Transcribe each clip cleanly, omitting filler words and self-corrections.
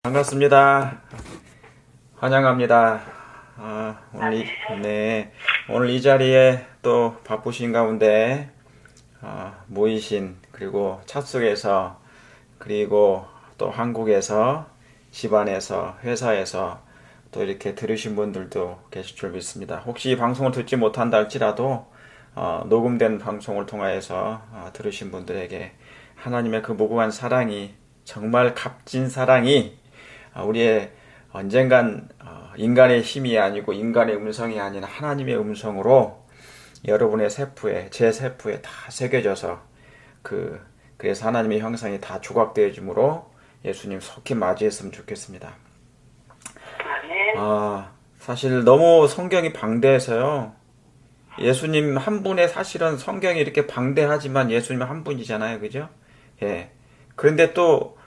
반갑습니다. 환영합니다. 오늘 이 자리에 또 바쁘신 가운데 모이신, 그리고 차 속에서, 그리고 또 한국에서, 집안에서, 회사에서 또 이렇게 들으신 분들도 계실 줄 믿습니다. 혹시 이 방송을 듣지 못한다 할지라도 녹음된 방송을 통하여서 들으신 분들에게 하나님의 그 무궁한 사랑이, 정말 값진 사랑이 우리의 언젠간 인간의 힘이 아니고 인간의 음성이 아닌 하나님의 음성으로 여러분의 세포에, 제 세포에 다 새겨져서 그래서 하나님의 형상이 다 조각되어짐으로 예수님 속히 맞이했으면 좋겠습니다. 사실 너무 성경이 방대해서요. 예수님 한 분의, 사실은 성경이 이렇게 방대하지만 예수님 한 분이잖아요, 그죠? 예. 그런데 또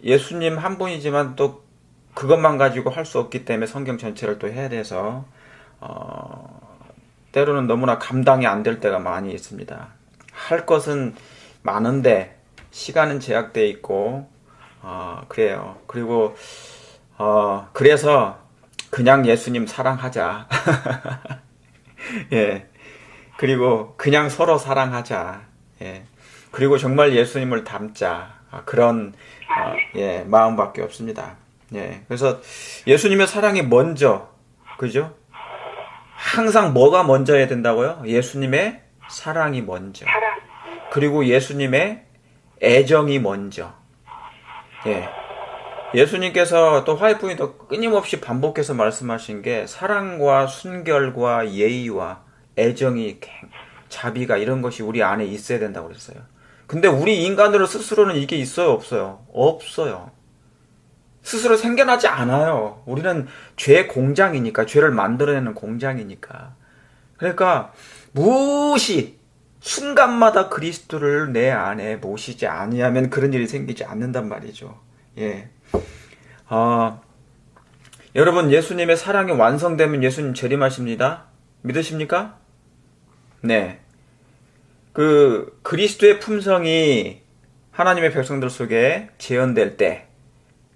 예수님 한 분이지만 또 그것만 가지고 할 수 없기 때문에 성경 전체를 또 해야 돼서 때로는 너무나 감당이 안 될 때가 많이 있습니다. 할 것은 많은데 시간은 제약되어 있고 그래요. 그리고 그래서 그냥 예수님 사랑하자. 예. 그리고 그냥 서로 사랑하자. 예. 그리고 정말 예수님을 닮자. 그런 마음밖에 없습니다. 예. 그래서 예수님의 사랑이 먼저, 그죠? 항상 뭐가 먼저야 된다고요? 예수님의 사랑이 먼저. 그리고 예수님의 애정이 먼저. 예. 예수님께서 또 화해pun이도 끊임없이 반복해서 말씀하신 게 사랑과 순결과 예의와 애정이, 자비가, 이런 것이 우리 안에 있어야 된다고 그랬어요. 근데 우리 인간으로 스스로는 이게 있어요, 없어요? 없어요. 스스로 생겨나지 않아요. 우리는 죄의 공장이니까, 죄를 만들어내는 공장이니까. 그러니까 순간마다 그리스도를 내 안에 모시지 아니하면 그런 일이 생기지 않는단 말이죠. 예. 여러분, 예수님의 사랑이 완성되면 예수님 재림하십니다. 믿으십니까? 네. 그리스도의 품성이 하나님의 백성들 속에 재현될 때,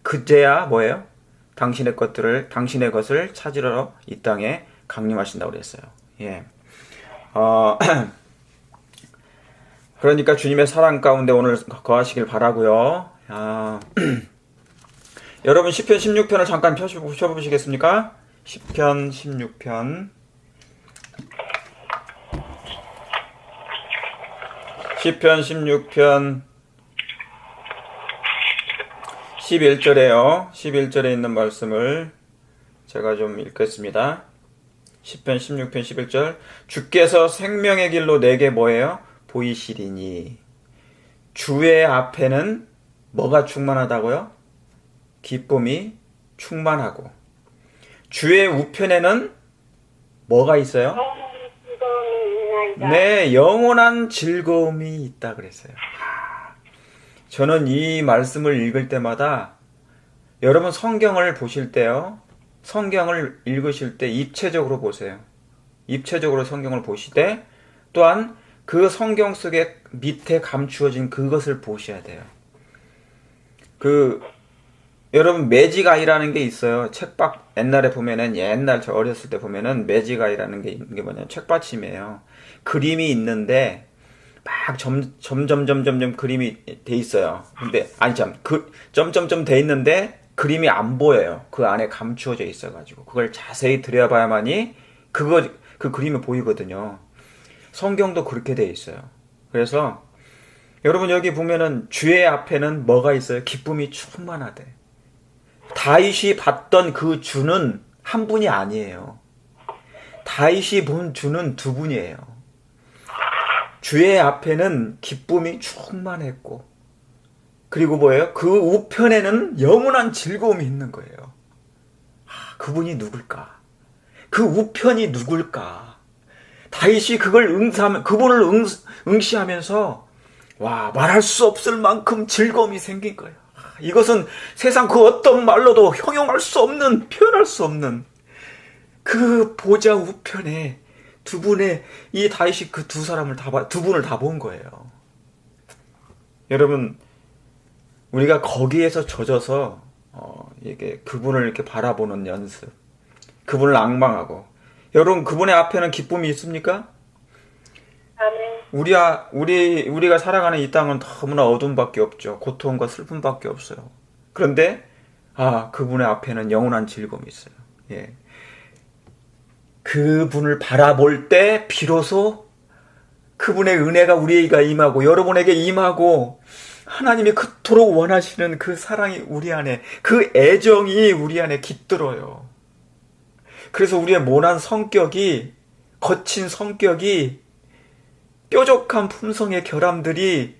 그제야 뭐예요? 당신의 것을 찾으러 이 땅에 강림하신다고 그랬어요. 예. 그러니까 주님의 사랑 가운데 오늘 거하시길 바라고요. 여러분, 시편 16편을 잠깐 펴보시겠습니까? 시편 16편. 시편 16편 11절에요. 11절에 있는 말씀을 제가 좀 읽겠습니다. 시편 16편 11절. 주께서 생명의 길로 내게 뭐예요? 보이시리니. 주의 앞에는 뭐가 충만하다고요? 기쁨이 충만하고. 주의 우편에는 뭐가 있어요? 네, 영원한 즐거움이 있다 그랬어요. 저는 이 말씀을 읽을 때마다, 여러분 성경을 보실 때요, 성경을 읽으실 때 입체적으로 보세요. 입체적으로 성경을 보시되 또한 그 성경 속에 밑에 감추어진 그것을 보셔야 돼요. 여러분, 매직아이라는 게 있어요. 책박, 옛날에 보면은, 저 어렸을 때 보면은 매직아이라는 게 뭐냐면 책받침이에요. 그림이 있는데 막 점점점점점 그림이 돼 있어요. 근데 점점점 돼 있는데 그림이 안 보여요. 그 안에 감추어져 있어가지고 그걸 자세히 들여다봐야만이 그 그림이 보이거든요. 성경도 그렇게 돼 있어요. 그래서 여러분, 여기 보면은 주의 앞에는 뭐가 있어요? 기쁨이 충만하대. 다윗이 봤던 그 주는 한 분이 아니에요. 다윗이 본 주는 두 분이에요. 주의 앞에는 기쁨이 충만했고, 그리고 뭐예요? 그 우편에는 영원한 즐거움이 있는 거예요. 그분이 누굴까? 그 우편이 누굴까? 다윗이 그분을 응시하면서 말할 수 없을 만큼 즐거움이 생긴 거예요. 이것은 세상 그 어떤 말로도 형용할 수 없는, 표현할 수 없는 그 보좌 우편에 이 다윗이 그 두 분을 다 본 거예요. 여러분, 우리가 거기에서 젖어서 이게 그분을 이렇게 바라보는 연습. 그분을 앙망하고. 여러분, 그분의 앞에는 기쁨이 있습니까? 아멘. 우리가 살아가는 이 땅은 너무나 어둠밖에 없죠. 고통과 슬픔밖에 없어요. 그런데, 그분의 앞에는 영원한 즐거움이 있어요. 예. 그분을 바라볼 때, 비로소 그분의 은혜가 우리에게 임하고, 여러분에게 임하고, 하나님이 그토록 원하시는 그 사랑이 우리 안에, 그 애정이 우리 안에 깃들어요. 그래서 우리의 모난 성격이, 거친 성격이, 뾰족한 품성의 결함들이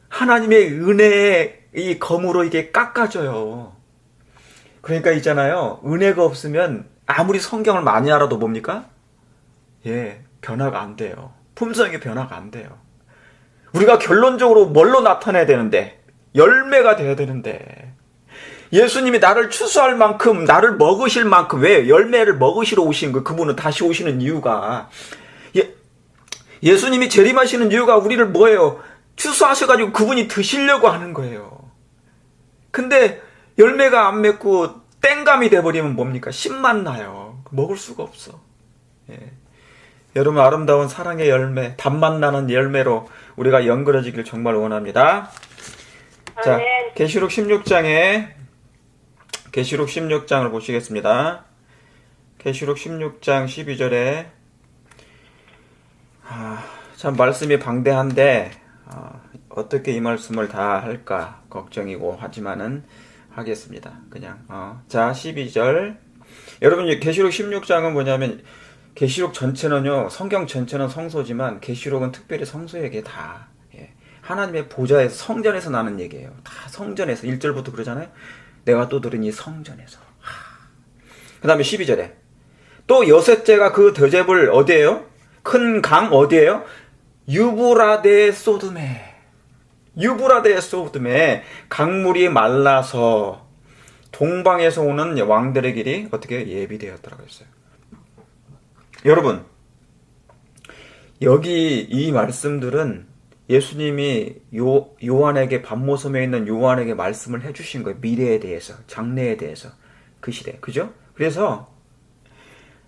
하나님의 은혜의 이 검으로 이게 깎아져요. 그러니까 있잖아요. 은혜가 없으면 아무리 성경을 많이 알아도 뭡니까? 변화가 안 돼요. 품성의 변화가 안 돼요. 우리가 결론적으로 뭘로 나타내야 되는데, 열매가 돼야 되는데, 예수님이 나를 추수할 만큼, 나를 먹으실 만큼, 왜? 열매를 먹으시러 오신 거, 그분은 다시 오시는 이유가, 예수님이 재림하시는 이유가 우리를 뭐예요? 추수하셔가지고 그분이 드시려고 하는 거예요. 근데 열매가 안 맺고 땡감이 돼버리면 뭡니까? 씨만 나요. 먹을 수가 없어. 여러분, 아름다운 사랑의 열매, 단맛 나는 열매로 우리가 연결해지길 정말 원합니다. 자, 계시록 16장을 보시겠습니다. 계시록 16장 12절에 참 말씀이 방대한데 어떻게 이 말씀을 다 할까 걱정이고 하지만은 하겠습니다. 그냥 자, 12절. 여러분, 계시록 16장은 뭐냐면, 계시록 전체는요, 성경 전체는 성소지만 계시록은 특별히 성소에게 다 하나님의 보좌에서, 성전에서 나는 얘기예요. 다 성전에서. 1절부터 그러잖아요. 내가 또 들은 이 성전에서. 그 다음에 12절에 또 여섯째가 그 대접을 어디에요? 큰 강 어디에요? 유브라데 소돔에. 유브라데 소돔에 강물이 말라서 동방에서 오는 왕들의 길이 어떻게 예비되었더라고 했어요. 여러분, 여기 이 말씀들은 예수님이 요한에게, 밤모섬에 있는 요한에게 말씀을 해주신 거예요. 미래에 대해서, 장래에 대해서, 그 시대, 그죠? 그래서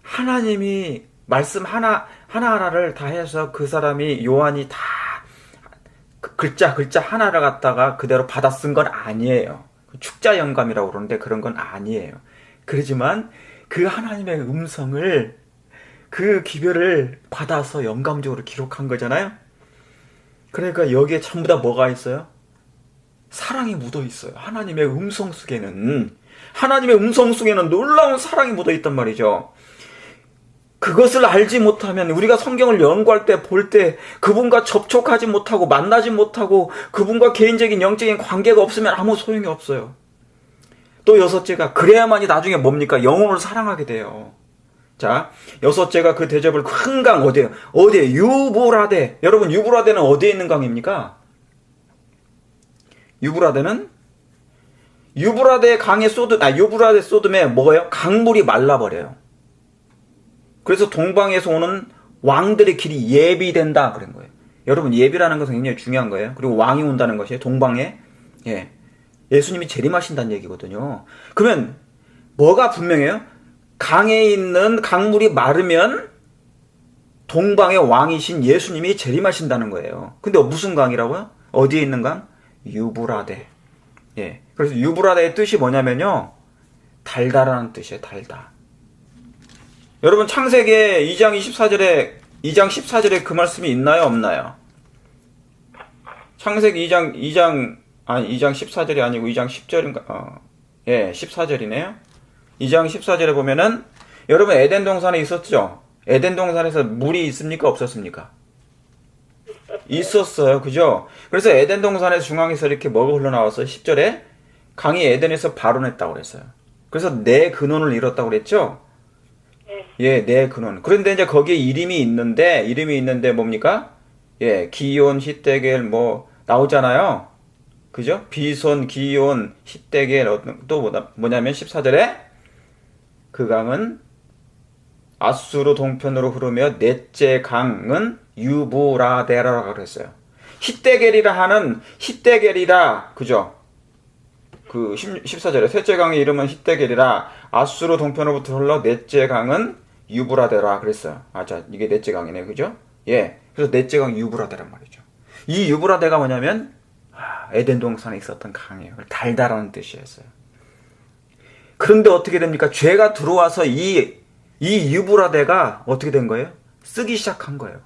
하나님이 말씀 하나하나를 다 해서 그 사람이, 요한이 다 글자 하나를 갖다가 그대로 받아 쓴 건 아니에요. 축자 영감이라고 그러는데 그런 건 아니에요. 그렇지만 그 하나님의 음성을, 그 기별을 받아서 영감적으로 기록한 거잖아요. 그러니까 여기에 전부 다 뭐가 있어요? 사랑이 묻어 있어요. 하나님의 음성 속에는 놀라운 사랑이 묻어 있단 말이죠. 그것을 알지 못하면, 우리가 성경을 연구할 때, 볼 때, 그분과 접촉하지 못하고, 만나지 못하고, 그분과 개인적인 영적인 관계가 없으면 아무 소용이 없어요. 또 여섯째가, 그래야만이 나중에 뭡니까? 영혼을 사랑하게 돼요. 자, 여섯째가 그 대접을, 큰 강 어디에요? 유브라데. 여러분, 유브라데는 어디에 있는 강입니까? 유브라데 강의 유브라데 소돔에 뭐예요? 강물이 말라버려요. 그래서 동방에서 오는 왕들의 길이 예비된다 그런 거예요. 여러분, 예비라는 것은 굉장히 중요한 거예요. 그리고 왕이 온다는 것이 동방에, 예수님이 재림하신다는 얘기거든요. 그러면 뭐가 분명해요? 강에 있는 강물이 마르면 동방의 왕이신 예수님이 재림하신다는 거예요. 근데 무슨 강이라고요? 어디에 있는 강? 유브라데. 그래서 유브라데의 뜻이 뭐냐면요, 달다라는 뜻이에요. 달다. 여러분, 창세기 2장 14절에 그 말씀이 있나요, 없나요? 창세기 2장 14절이 아니고 2장 10절인가? 14절이네요. 2장 14절에 보면은, 여러분, 에덴 동산에 있었죠? 에덴 동산에서 물이 있습니까, 없었습니까? 있었어요. 그죠? 그래서 에덴 동산의 중앙에서 이렇게 뭐가 흘러나왔어요? 10절에 강이 에덴에서 발원했다고 그랬어요. 그래서 내 근원을 잃었다고 그랬죠? 내 근원. 그런데 이제 거기에 이름이 있는데 뭡니까? 기온, 히데겔 뭐 나오잖아요. 그죠? 비손, 기온, 히데겔, 또 뭐냐면 14절에 그 강은 아수르 동편으로 흐르며 넷째 강은 유브라데라고 그랬어요. 히데겔이라, 그죠? 그 14절에 셋째 강의 이름은 히데겔이라 아수르 동편으로부터 흘러 넷째 강은 유브라데라 그랬어요. 자, 이게 넷째 강이네, 그죠? 예. 그래서 넷째 강 유브라데란 말이죠. 이 유브라데가 뭐냐면 에덴 동산에 있었던 강이에요. 달달한 뜻이었어요. 그런데 어떻게 됩니까? 죄가 들어와서 이 유브라데가 어떻게 된 거예요? 쓰기 시작한 거예요.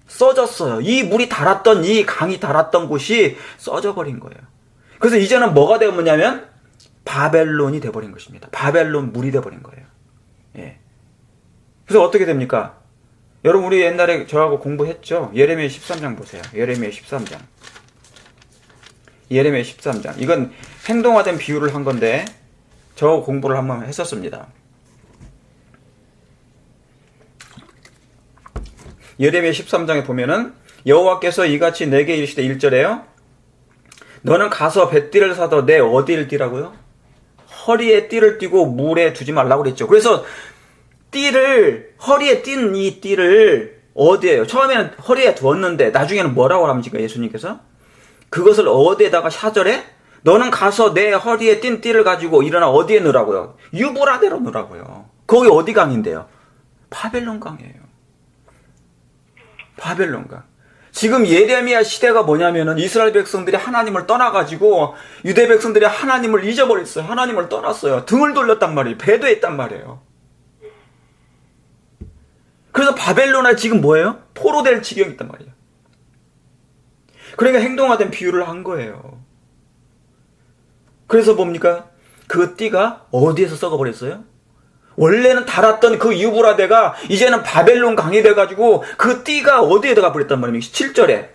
써졌어요. 이 물이 달았던, 이 강이 달았던 곳이 써져버린 거예요. 그래서 이제는 뭐가 되었냐면 바벨론이 돼버린 것입니다. 바벨론 물이 돼버린 거예요. 예. 그래서 어떻게 됩니까? 여러분, 우리 옛날에 저하고 공부했죠? 예레미야 13장 보세요. 예레미야 13장. 예레미야 13장. 이건 행동화된 비유를 한 건데 저 공부를 한번 했었습니다. 예레미야 13장에 보면은 여호와께서 이같이 내게 이르시되 1절에요. 너는 가서 뱃띠를 사도 내 어디를 띠라고요? 허리에 띠를 띠고 물에 두지 말라고 그랬죠. 그래서 띠를, 허리에 띈 이 띠를 어디에요? 처음에는 허리에 두었는데 나중에는 뭐라고 합니까? 예수님께서 그것을 어디에다가 샤절에 너는 가서 내 허리에 띈 띠를 가지고 일어나 어디에 넣으라고요? 유브라데로 넣으라고요. 거기 어디 강인데요? 바벨론 강이에요. 바벨론 강. 지금 예레미야 시대가 뭐냐면은 이스라엘 백성들이 하나님을 떠나가지고 유대 백성들이 하나님을 잊어버렸어요. 하나님을 떠났어요. 등을 돌렸단 말이에요. 배도했단 말이에요. 그래서 바벨론에 지금 뭐예요? 포로될 지경이 있단 말이에요. 그러니까 행동화된 비유를 한 거예요. 그래서 뭡니까? 그 띠가 어디에서 썩어버렸어요? 원래는 달았던 그 유브라데가 이제는 바벨론 강이 돼가지고 그 띠가 어디에다가 버렸단 말입니까? 7절에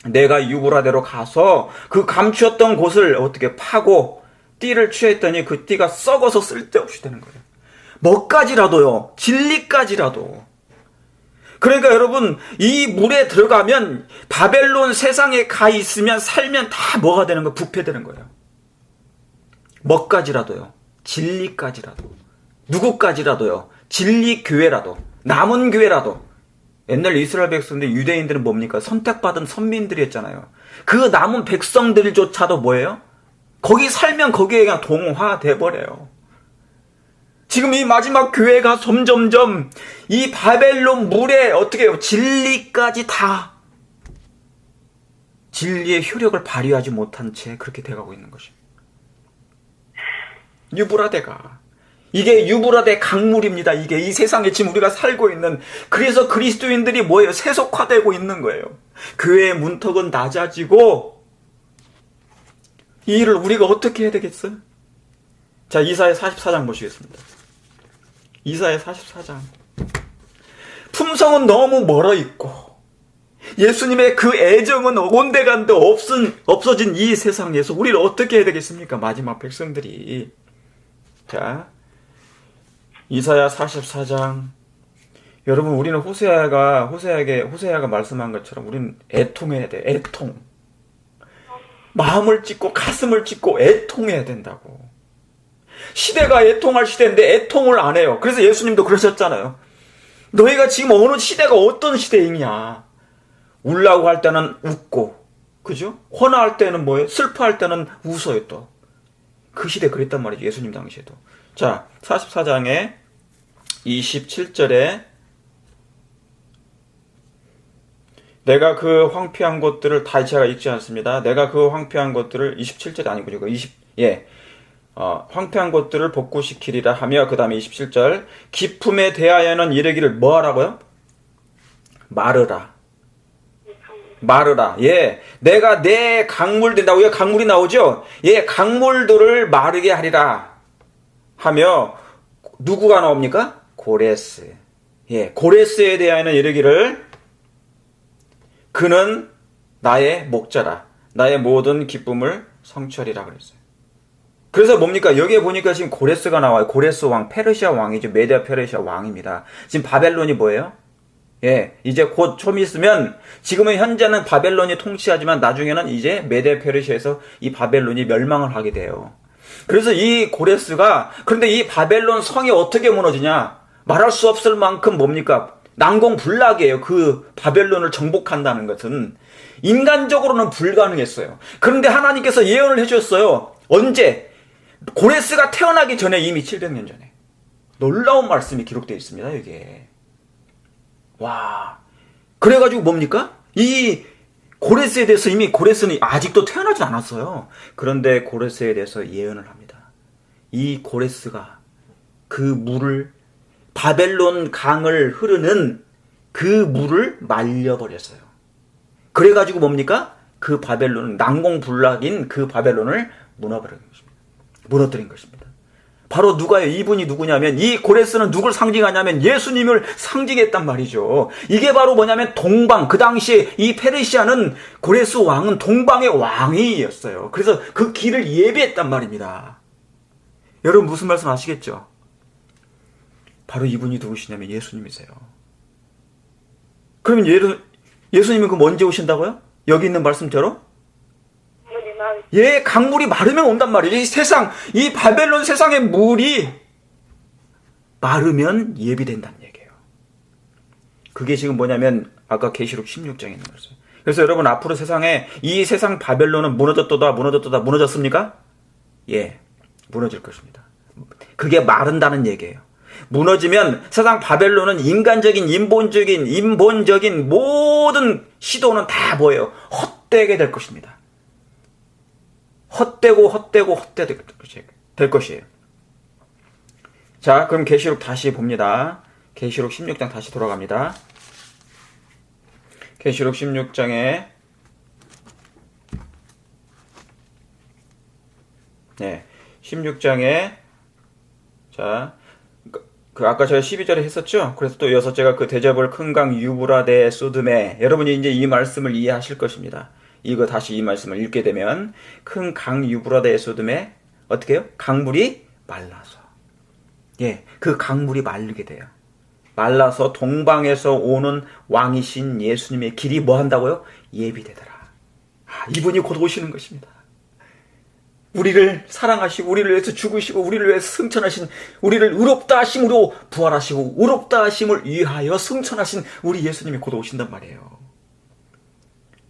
내가 유브라데로 가서 그 감추었던 곳을 어떻게 파고 띠를 취했더니 그 띠가 썩어서 쓸데없이 되는 거예요. 뭐까지라도요. 진리까지라도. 그러니까 여러분, 이 물에 들어가면 바벨론 세상에 가 있으면 살면 다 뭐가 되는 거예요? 부패되는 거예요. 뭐까지라도요. 진리까지라도. 누구까지라도요. 진리 교회라도. 남은 교회라도. 옛날 이스라엘 백성들, 유대인들은 뭡니까? 선택받은 선민들이었잖아요. 그 남은 백성들조차도 뭐예요? 거기 살면 거기에 그냥 동화돼 버려요. 지금 이 마지막 교회가 점점점 이 바벨론 물에 어떻게 해요? 진리까지 다 진리의 효력을 발휘하지 못한 채 그렇게 돼가고 있는 것입니다. 유브라데가. 이게 유브라데 강물입니다. 이게 이 세상에 지금 우리가 살고 있는. 그래서 그리스도인들이 뭐예요? 세속화되고 있는 거예요. 교회의 문턱은 낮아지고 이 일을 우리가 어떻게 해야 되겠어요? 자, 이사야 44장 보시겠습니다. 이사야 44장. 품성은 너무 멀어 있고 예수님의 그 애정은 온데간데 없어진 이 세상에서 우리를 어떻게 해야 되겠습니까? 마지막 백성들이. 자, 이사야 44장. 여러분, 우리는 호세아가 말씀한 것처럼 우리는 애통해야 돼. 애통. 마음을 찢고 가슴을 찢고 애통해야 된다고. 시대가 애통할 시대인데 애통을 안 해요. 그래서 예수님도 그러셨잖아요. 너희가 지금 어느 시대가 어떤 시대이냐. 울라고 할 때는 웃고, 그죠? 환호할 때는 뭐예요? 슬퍼할 때는 웃어요 또. 그 시대 그랬단 말이죠. 예수님 당시에도. 자, 44장에 27절에 내가 그 황폐한 것들을 다 제가 읽지 않습니다. 내가 그 황폐한 것들을 27절이 아니고 이거 황폐한 것들을 복구시키리라 하며 그 다음에 27절 기품에 대하여는 이르기를 뭐 하라고요? 마르라. 예, 내가 내 강물들 나오요. 강물이 나오죠. 예, 강물들을 마르게 하리라 하며 누구가 나옵니까? 고레스. 예, 고레스에 대하여는 이르기를 그는 나의 목자라. 나의 모든 기쁨을 성취하리라 그랬어요. 그래서 뭡니까? 여기에 보니까 지금 고레스가 나와요. 고레스 왕, 페르시아 왕이죠. 메디아 페르시아 왕입니다. 지금 바벨론이 뭐예요? 예, 이제 곧 좀 있으면 지금은 현재는 바벨론이 통치하지만 나중에는 이제 메디아 페르시아에서 이 바벨론이 멸망을 하게 돼요. 그래서 이 고레스가 그런데 이 바벨론 성이 어떻게 무너지냐? 말할 수 없을 만큼 뭡니까? 난공불락이에요. 그 바벨론을 정복한다는 것은 인간적으로는 불가능했어요. 그런데 하나님께서 예언을 해주셨어요. 언제? 고레스가 태어나기 전에, 이미 700년 전에. 놀라운 말씀이 기록되어 있습니다. 이게. 와. 그래가지고 뭡니까? 이 고레스에 대해서, 이미 고레스는 아직도 태어나지 않았어요. 그런데 고레스에 대해서 예언을 합니다. 이 고레스가 그 물을, 바벨론 강을 흐르는 그 물을 말려버렸어요. 그래가지고 뭡니까? 그 바벨론은, 난공불락인 그 바벨론을 무너뜨린 것입니다. 바로 누가요? 이분이 누구냐면, 이 고레스는 누굴 상징하냐면 예수님을 상징했단 말이죠. 이게 바로 뭐냐면 동방, 그 당시에 이 페르시아는, 고레스 왕은 동방의 왕이었어요. 그래서 그 길을 예비했단 말입니다. 여러분 무슨 말씀 아시겠죠? 바로 이분이 누구시냐면 예수님이세요. 그러면 예수님은 그럼 언제 오신다고요? 여기 있는 말씀대로? 예, 강물이 마르면 온단 말이에요. 이 세상, 이 바벨론 세상의 물이 마르면 예비된다는 얘기예요. 그게 지금 뭐냐면 아까 계시록 16장에 있는 거였어요. 그래서 여러분, 앞으로 세상에, 이 세상 바벨론은 무너졌습니까? 예, 무너질 것입니다. 그게 마른다는 얘기예요. 무너지면 세상 바벨론은 인간적인, 인본적인 모든 시도는 다 뭐예요? 헛되게 될 것입니다. 헛되고 될 것이에요. 자, 그럼 계시록 다시 봅니다. 계시록 16장 다시 돌아갑니다. 계시록 16장에 네, 16장에 자, 그 아까 제가 12절에 했었죠? 그래서 또 여섯째가 그 대저벌 큰 강 유브라데 소돔에, 여러분이 이제 이 말씀을 이해하실 것입니다. 이거 다시 이 말씀을 읽게 되면, 큰 강 유브라데 소돔에 어떻게 해요? 강물이 말라서, 예, 그 강물이 마르게 돼요. 말라서 동방에서 오는 왕이신 예수님의 길이 뭐 한다고요? 예비되더라. 이분이 곧 오시는 것입니다. 우리를 사랑하시고, 우리를 위해서 죽으시고, 우리를 위해서 승천하신, 우리를 의롭다 하심으로 부활하시고, 의롭다 하심을 위하여 승천하신 우리 예수님이 곧 오신단 말이에요.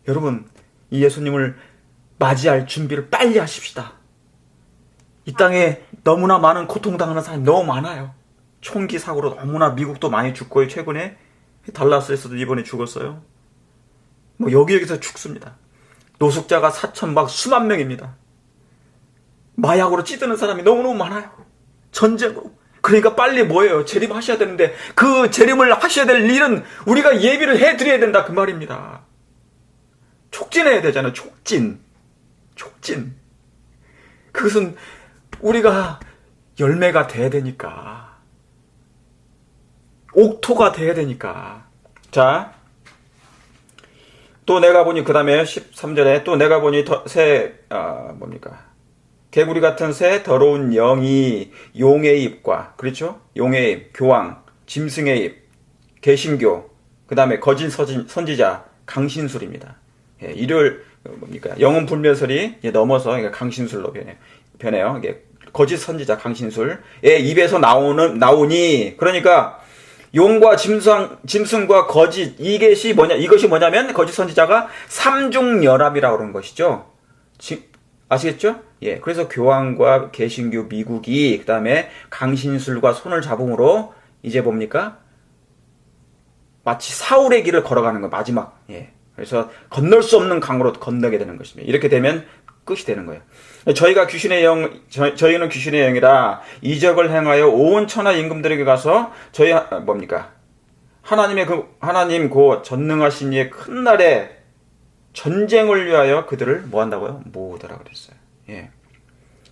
여러분, 이 예수님을 맞이할 준비를 빨리 하십시다. 이 땅에 너무나 많은 고통당하는 사람이 너무 많아요. 총기 사고로 너무나 미국도 많이 죽고요. 최근에 달라스에서도 이번에 죽었어요. 뭐 여기저기서 죽습니다. 노숙자가 4천 수만 명입니다. 마약으로 찌드는 사람이 너무너무 많아요. 전쟁으로. 그러니까 빨리 뭐예요? 재림하셔야 되는데, 그 재림을 하셔야 될 일은 우리가 예비를 해드려야 된다, 그 말입니다. 촉진해야 되잖아요. 촉진. 그것은 우리가 열매가 돼야 되니까, 옥토가 돼야 되니까. 자, 또 내가 보니, 그 다음에 13절에 또 내가 보니 개구리 같은 새 더러운 영이 용의 입과, 그렇죠? 용의 입, 교황, 짐승의 입, 개신교, 그 다음에 거짓 선지자, 강신술입니다. 예, 이를 영은 불멸설이 넘어서 강신술로 변해요. 이게 거짓 선지자, 강신술의 입에서 나오니, 그러니까 용과 짐승과 거짓, 이것이 뭐냐면 거짓 선지자가 삼중연합이라고 그러는 것이죠. 아시겠죠? 예, 그래서 교황과 개신교 미국이 그 다음에 강신술과 손을 잡음으로 이제 뭡니까? 마치 사울의 길을 걸어가는 거, 마지막. 예, 그래서 건널 수 없는 강으로 건너게 되는 것입니다. 이렇게 되면 끝이 되는 거예요. 저희는 귀신의 영이라 이적을 행하여 온 천하 임금들에게 가서 하나님 그 전능하신 이의 큰 날에 전쟁을 위하여 그들을 뭐 한다고요? 모으더라 그랬어요. 예.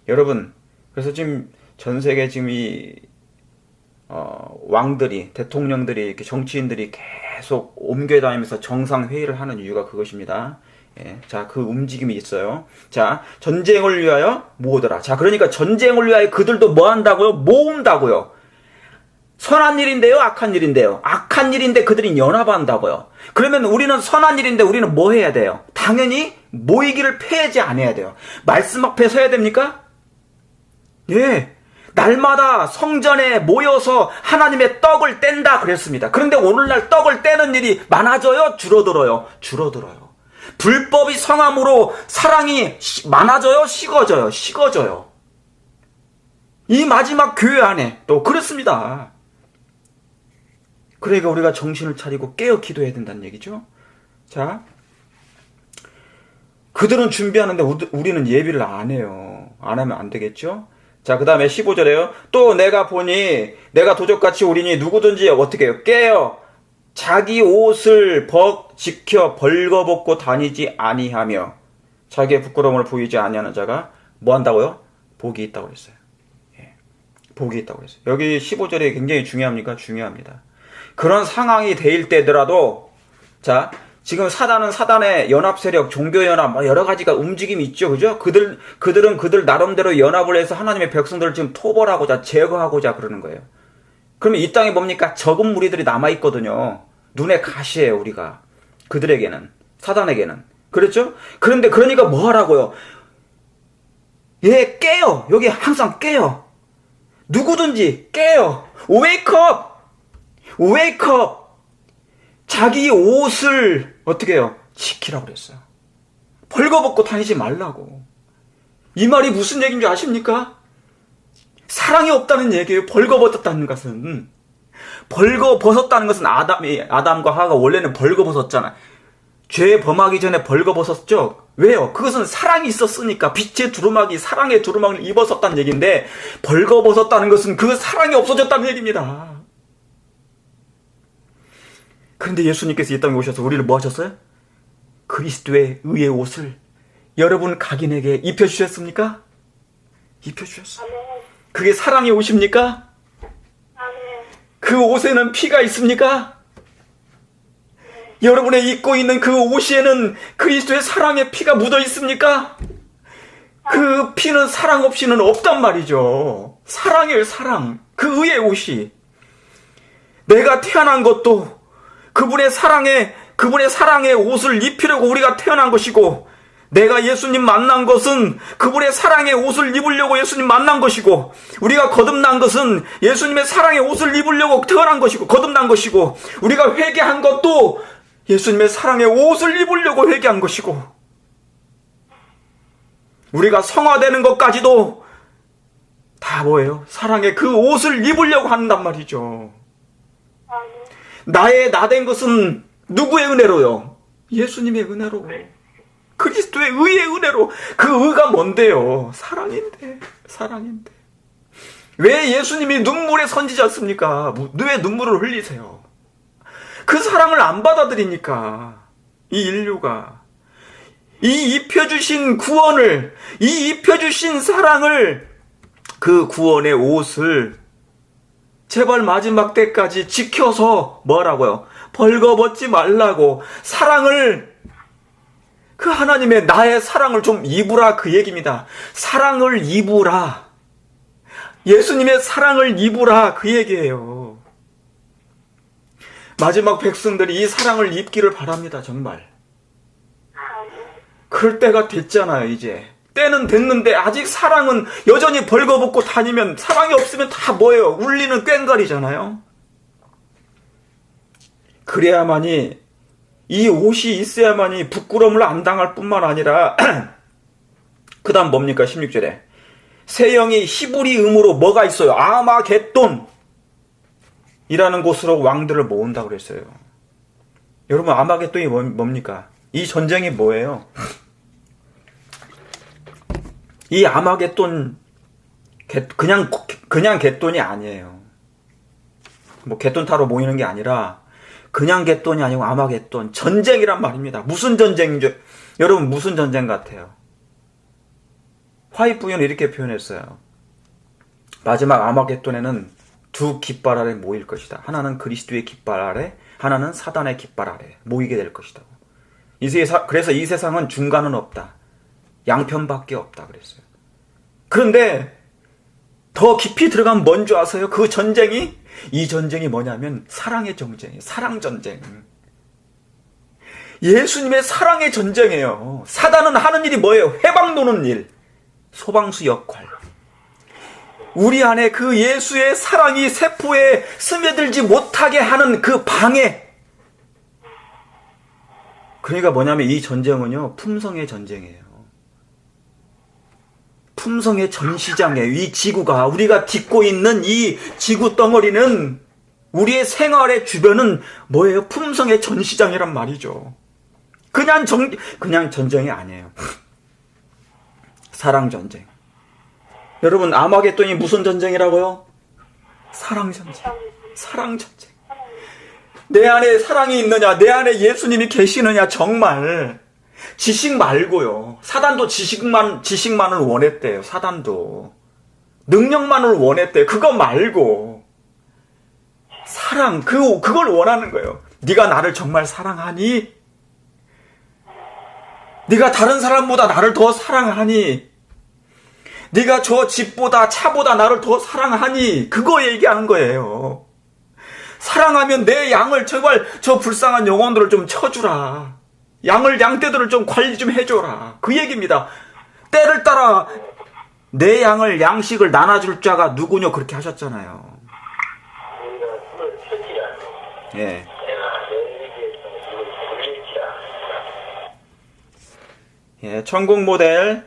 여러분, 그래서 지금 전 세계 지금 왕들이, 대통령들이, 이렇게 정치인들이 계속 옮겨 다니면서 정상회의를 하는 이유가 그것입니다. 예. 자, 그 움직임이 있어요. 자, 전쟁을 위하여 모으더라. 자, 그러니까 전쟁을 위하여 그들도 뭐 한다고요? 모은다고요. 선한 일인데요? 악한 일인데요? 악한 일인데 그들이 연합한다고요. 그러면 우리는 선한 일인데 우리는 뭐 해야 돼요? 당연히 모이기를 폐하지 않아야 돼요. 말씀 앞에 서야 됩니까? 예. 날마다 성전에 모여서 하나님의 떡을 뗀다 그랬습니다. 그런데 오늘날 떡을 떼는 일이 많아져요? 줄어들어요? 줄어들어요. 불법이 성함으로 사랑이 많아져요? 식어져요? 식어져요. 이 마지막 교회 안에 또 그렇습니다. 그러니까 우리가 정신을 차리고 깨어 기도해야 된다는 얘기죠. 자, 그들은 준비하는데 우리는 예비를 안 해요. 안 하면 안 되겠죠. 자, 그 다음에 15절에요. 또 내가 보니 내가 도적같이 오리니 누구든지 어떻게 해요? 깨어 자기 옷을 지켜 벌거벗고 다니지 아니하며 자기의 부끄러움을 보이지 아니하는 자가 뭐 한다고요? 복이 있다고 그랬어요. 예, 복이 있다고 그랬어요. 여기 15절이 굉장히 중요합니까? 중요합니다. 그런 상황이 될 때더라도, 자, 지금 사단은 사단의 연합 세력, 종교 연합, 여러 가지가 움직임이 있죠. 그죠? 그들은 그들 나름대로 연합을 해서 하나님의 백성들을 지금 토벌하고자, 제거하고자 그러는 거예요. 그러면 이 땅에 뭡니까? 적은 무리들이 남아있거든요. 눈에 가시예요, 우리가. 그들에게는. 사단에게는. 그렇죠? 그런데 그러니까 뭐 하라고요? 깨요. 여기 항상 깨요. 누구든지 깨요. Wake up! Wake up! 자기 옷을 어떻게 해요? 지키라고 그랬어요. 벌거벗고 다니지 말라고. 이 말이 무슨 얘기인 줄 아십니까? 사랑이 없다는 얘기예요. 벌거벗었다는 것은. 벌거벗었다는 것은 아담과 하와가 원래는 벌거벗었잖아. 죄 범하기 전에 벌거벗었죠. 왜요? 그것은 사랑이 있었으니까. 빛의 두루마기, 사랑의 두루마기를 입었었다는 얘기인데, 벌거벗었다는 것은 그 사랑이 없어졌다는 얘기입니다. 그런데 예수님께서 이 땅에 오셔서 우리를 뭐 하셨어요? 그리스도의 의의 옷을 여러분 각인에게 입혀주셨습니까? 입혀주셨어요. 그게 사랑의 옷입니까? 그 옷에는 피가 있습니까? 여러분의 입고 있는 그 옷에는 그리스도의 사랑의 피가 묻어 있습니까? 그 피는 사랑 없이는 없단 말이죠. 사랑이에요, 사랑. 그 의의 옷이. 내가 태어난 것도 그분의 사랑의 옷을 입히려고 우리가 태어난 것이고, 내가 예수님 만난 것은 그분의 사랑의 옷을 입으려고 예수님 만난 것이고, 우리가 거듭난 것은 예수님의 사랑의 옷을 입으려고 태어난 것이고, 거듭난 것이고, 우리가 회개한 것도 예수님의 사랑의 옷을 입으려고 회개한 것이고, 우리가 성화되는 것까지도 다 뭐예요? 사랑의 그 옷을 입으려고 한단 말이죠. 나의 나된 것은 누구의 은혜로요? 예수님의 은혜로. 그리스도의 의의 은혜로. 그 의가 뭔데요? 사랑인데. 사랑인데. 왜 예수님이 눈물의 선지자였습니까? 왜 눈물을 흘리세요? 그 사랑을 안 받아들이니까. 이 인류가. 이 입혀주신 구원을, 이 입혀주신 사랑을, 그 구원의 옷을 제발 마지막 때까지 지켜서 뭐라고요? 벌거벗지 말라고. 사랑을, 그 하나님의 나의 사랑을 좀 입으라, 그 얘기입니다. 사랑을 입으라. 예수님의 사랑을 입으라, 그 얘기예요. 마지막 백성들이 이 사랑을 입기를 바랍니다, 정말. 그럴 때가 됐잖아요, 이제. 때는 됐는데 아직 사랑은 여전히 벌거벗고 다니면, 사랑이 없으면 다 뭐예요? 울리는 꽹과리잖아요. 그래야만이, 이 옷이 있어야만이 부끄러움을 안 당할 뿐만 아니라 그 다음 뭡니까? 16절에 새 영이 히브리 음으로 뭐가 있어요? 아마겟돈 이라는 곳으로 왕들을 모은다고 그랬어요. 여러분, 아마겟돈이 뭡니까? 이 전쟁이 뭐예요? 이 아마겟돈, 그냥 겟돈이 아니에요. 뭐 겟돈 타러 모이는 게 아니라 그냥 겟돈이 아니고 아마겟돈, 전쟁이란 말입니다. 무슨 전쟁이죠? 여러분, 무슨 전쟁 같아요? 화이트부연은 이렇게 표현했어요. 마지막 아마겟돈에는 두 깃발 아래 모일 것이다. 하나는 그리스도의 깃발 아래, 하나는 사단의 깃발 아래 모이게 될 것이다. 그래서 이 세상은 중간은 없다. 양편밖에 없다 그랬어요. 그런데 더 깊이 들어가면 뭔지 아세요? 그 전쟁이, 이 전쟁이 뭐냐면 사랑의 전쟁이에요. 사랑 전쟁. 예수님의 사랑의 전쟁이에요. 사단은 하는 일이 뭐예요? 해방 노는 일, 소방수 역할. 우리 안에 그 예수의 사랑이 세포에 스며들지 못하게 하는 그 방해. 그러니까 뭐냐면 이 전쟁은요, 품성의 전쟁이에요. 품성의 전시장이에요. 이 지구가, 우리가 딛고 있는 이 지구 덩어리는, 우리의 생활의 주변은 뭐예요? 품성의 전시장이란 말이죠. 그냥 전쟁이 아니에요. 사랑 전쟁. 여러분, 아마겟돈이 무슨 전쟁이라고요? 사랑 전쟁. 사랑 전쟁. 내 안에 사랑이 있느냐, 내 안에 예수님이 계시느냐, 정말. 지식 말고요. 사단도 지식만을 원했대요. 사단도. 능력만을 원했대요. 그거 말고. 사랑, 그걸 원하는 거예요. 네가 나를 정말 사랑하니? 네가 다른 사람보다 나를 더 사랑하니? 네가 저 집보다 차보다 나를 더 사랑하니? 그거 얘기하는 거예요. 사랑하면 내 양을 제발 저 불쌍한 영혼들을 좀 쳐주라. 양떼들을 좀 관리 좀 해줘라. 그 얘기입니다. 때를 따라 내 양식을 나눠줄 자가 누구냐 그렇게 하셨잖아요. 예. 예, 천국 모델.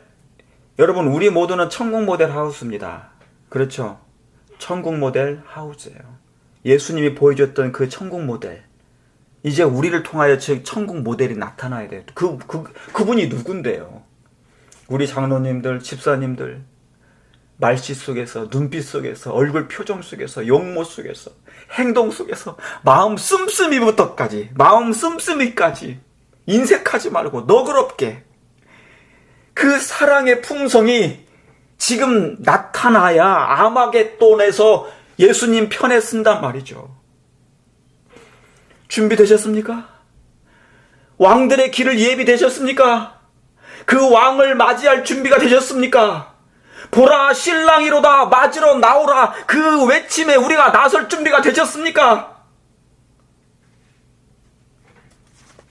여러분, 우리 모두는 천국 모델 하우스입니다. 그렇죠? 천국 모델 하우스예요. 예수님이 보여줬던 그 천국 모델. 이제 우리를 통하여 천국 모델이 나타나야 돼요. 그분이 누군데요? 우리 장로님들, 집사님들, 말씨 속에서, 눈빛 속에서, 얼굴 표정 속에서, 용모 속에서, 행동 속에서, 마음 씀씀이부터까지, 인색하지 말고 너그럽게 그 사랑의 품성이 지금 나타나야 아마겟돈에서 예수님 편에 쓴단 말이죠. 준비되셨습니까? 왕들의 길을 예비되셨습니까? 그 왕을 맞이할 준비가 되셨습니까? 보라, 신랑이로다, 맞으러 나오라, 그 외침에 우리가 나설 준비가 되셨습니까?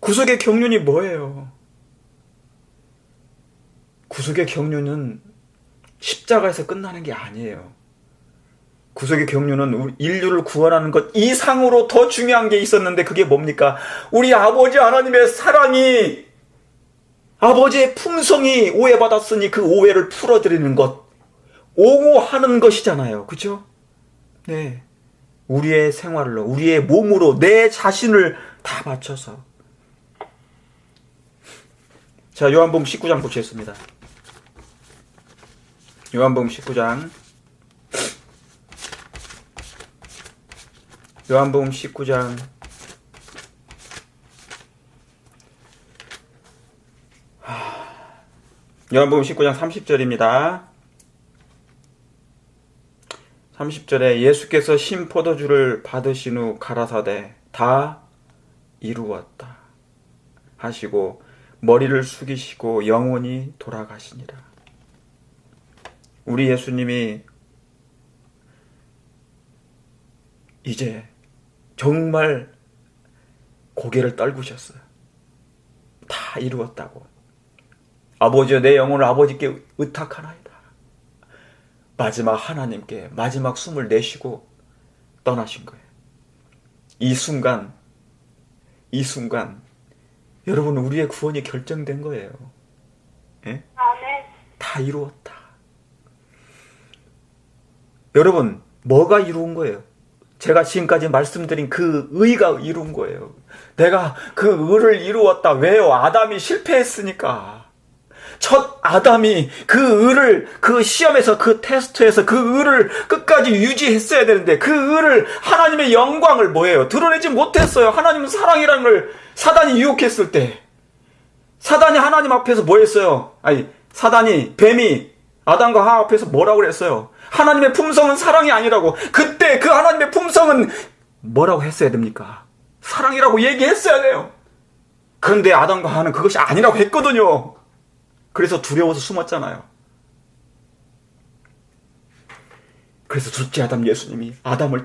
구속의 경륜이 뭐예요? 구속의 경륜은 십자가에서 끝나는 게 아니에요. 구속의 경륜은 인류를 구원하는 것 이상으로 더 중요한 게 있었는데 그게 뭡니까? 우리 아버지 하나님의 사랑이, 아버지의 품성이 오해받았으니 그 오해를 풀어드리는 것, 옹호하는 것이잖아요. 그죠? 네. 우리의 생활로, 우리의 몸으로 내 자신을 다 바쳐서. 자, 요한복음 19장 보시겠습니다. 요한복음 19장. 요한복음 19장. 요한복음 19장 30절입니다. 30절에 예수께서 신 포도주를 받으신 후 가라사대 다 이루었다 하시고 머리를 숙이시고 영원히 돌아가시니라. 우리 예수님이 이제 정말 고개를 떨구셨어요. 다 이루었다고. 아버지여, 내 영혼을 아버지께 의탁하나이다. 마지막 하나님께 마지막 숨을 내쉬고 떠나신 거예요. 이 순간 여러분, 우리의 구원이 결정된 거예요. 예? 다 이루었다. 여러분, 뭐가 이루은 거예요? 제가 지금까지 말씀드린 그 의가 이룬 거예요. 내가 그 의를 이루었다. 왜요? 아담이 실패했으니까. 첫 아담이 그 의를, 그 시험에서, 그 테스트에서 그 의를 끝까지 유지했어야 되는데 그 의를, 하나님의 영광을 뭐예요? 드러내지 못했어요. 하나님은 사랑이라는 걸 사단이 유혹했을 때. 사단이 하나님 앞에서 뭐 했어요? 뱀이 아담과 하와 앞에서 뭐라고 그랬어요? 하나님의 품성은 사랑이 아니라고. 그때 그 하나님의 품성은 뭐라고 했어야 됩니까? 사랑이라고 얘기했어야 돼요. 그런데 아담과 하와는 그것이 아니라고 했거든요. 그래서 두려워서 숨었잖아요. 그래서 둘째 아담 예수님이 아담을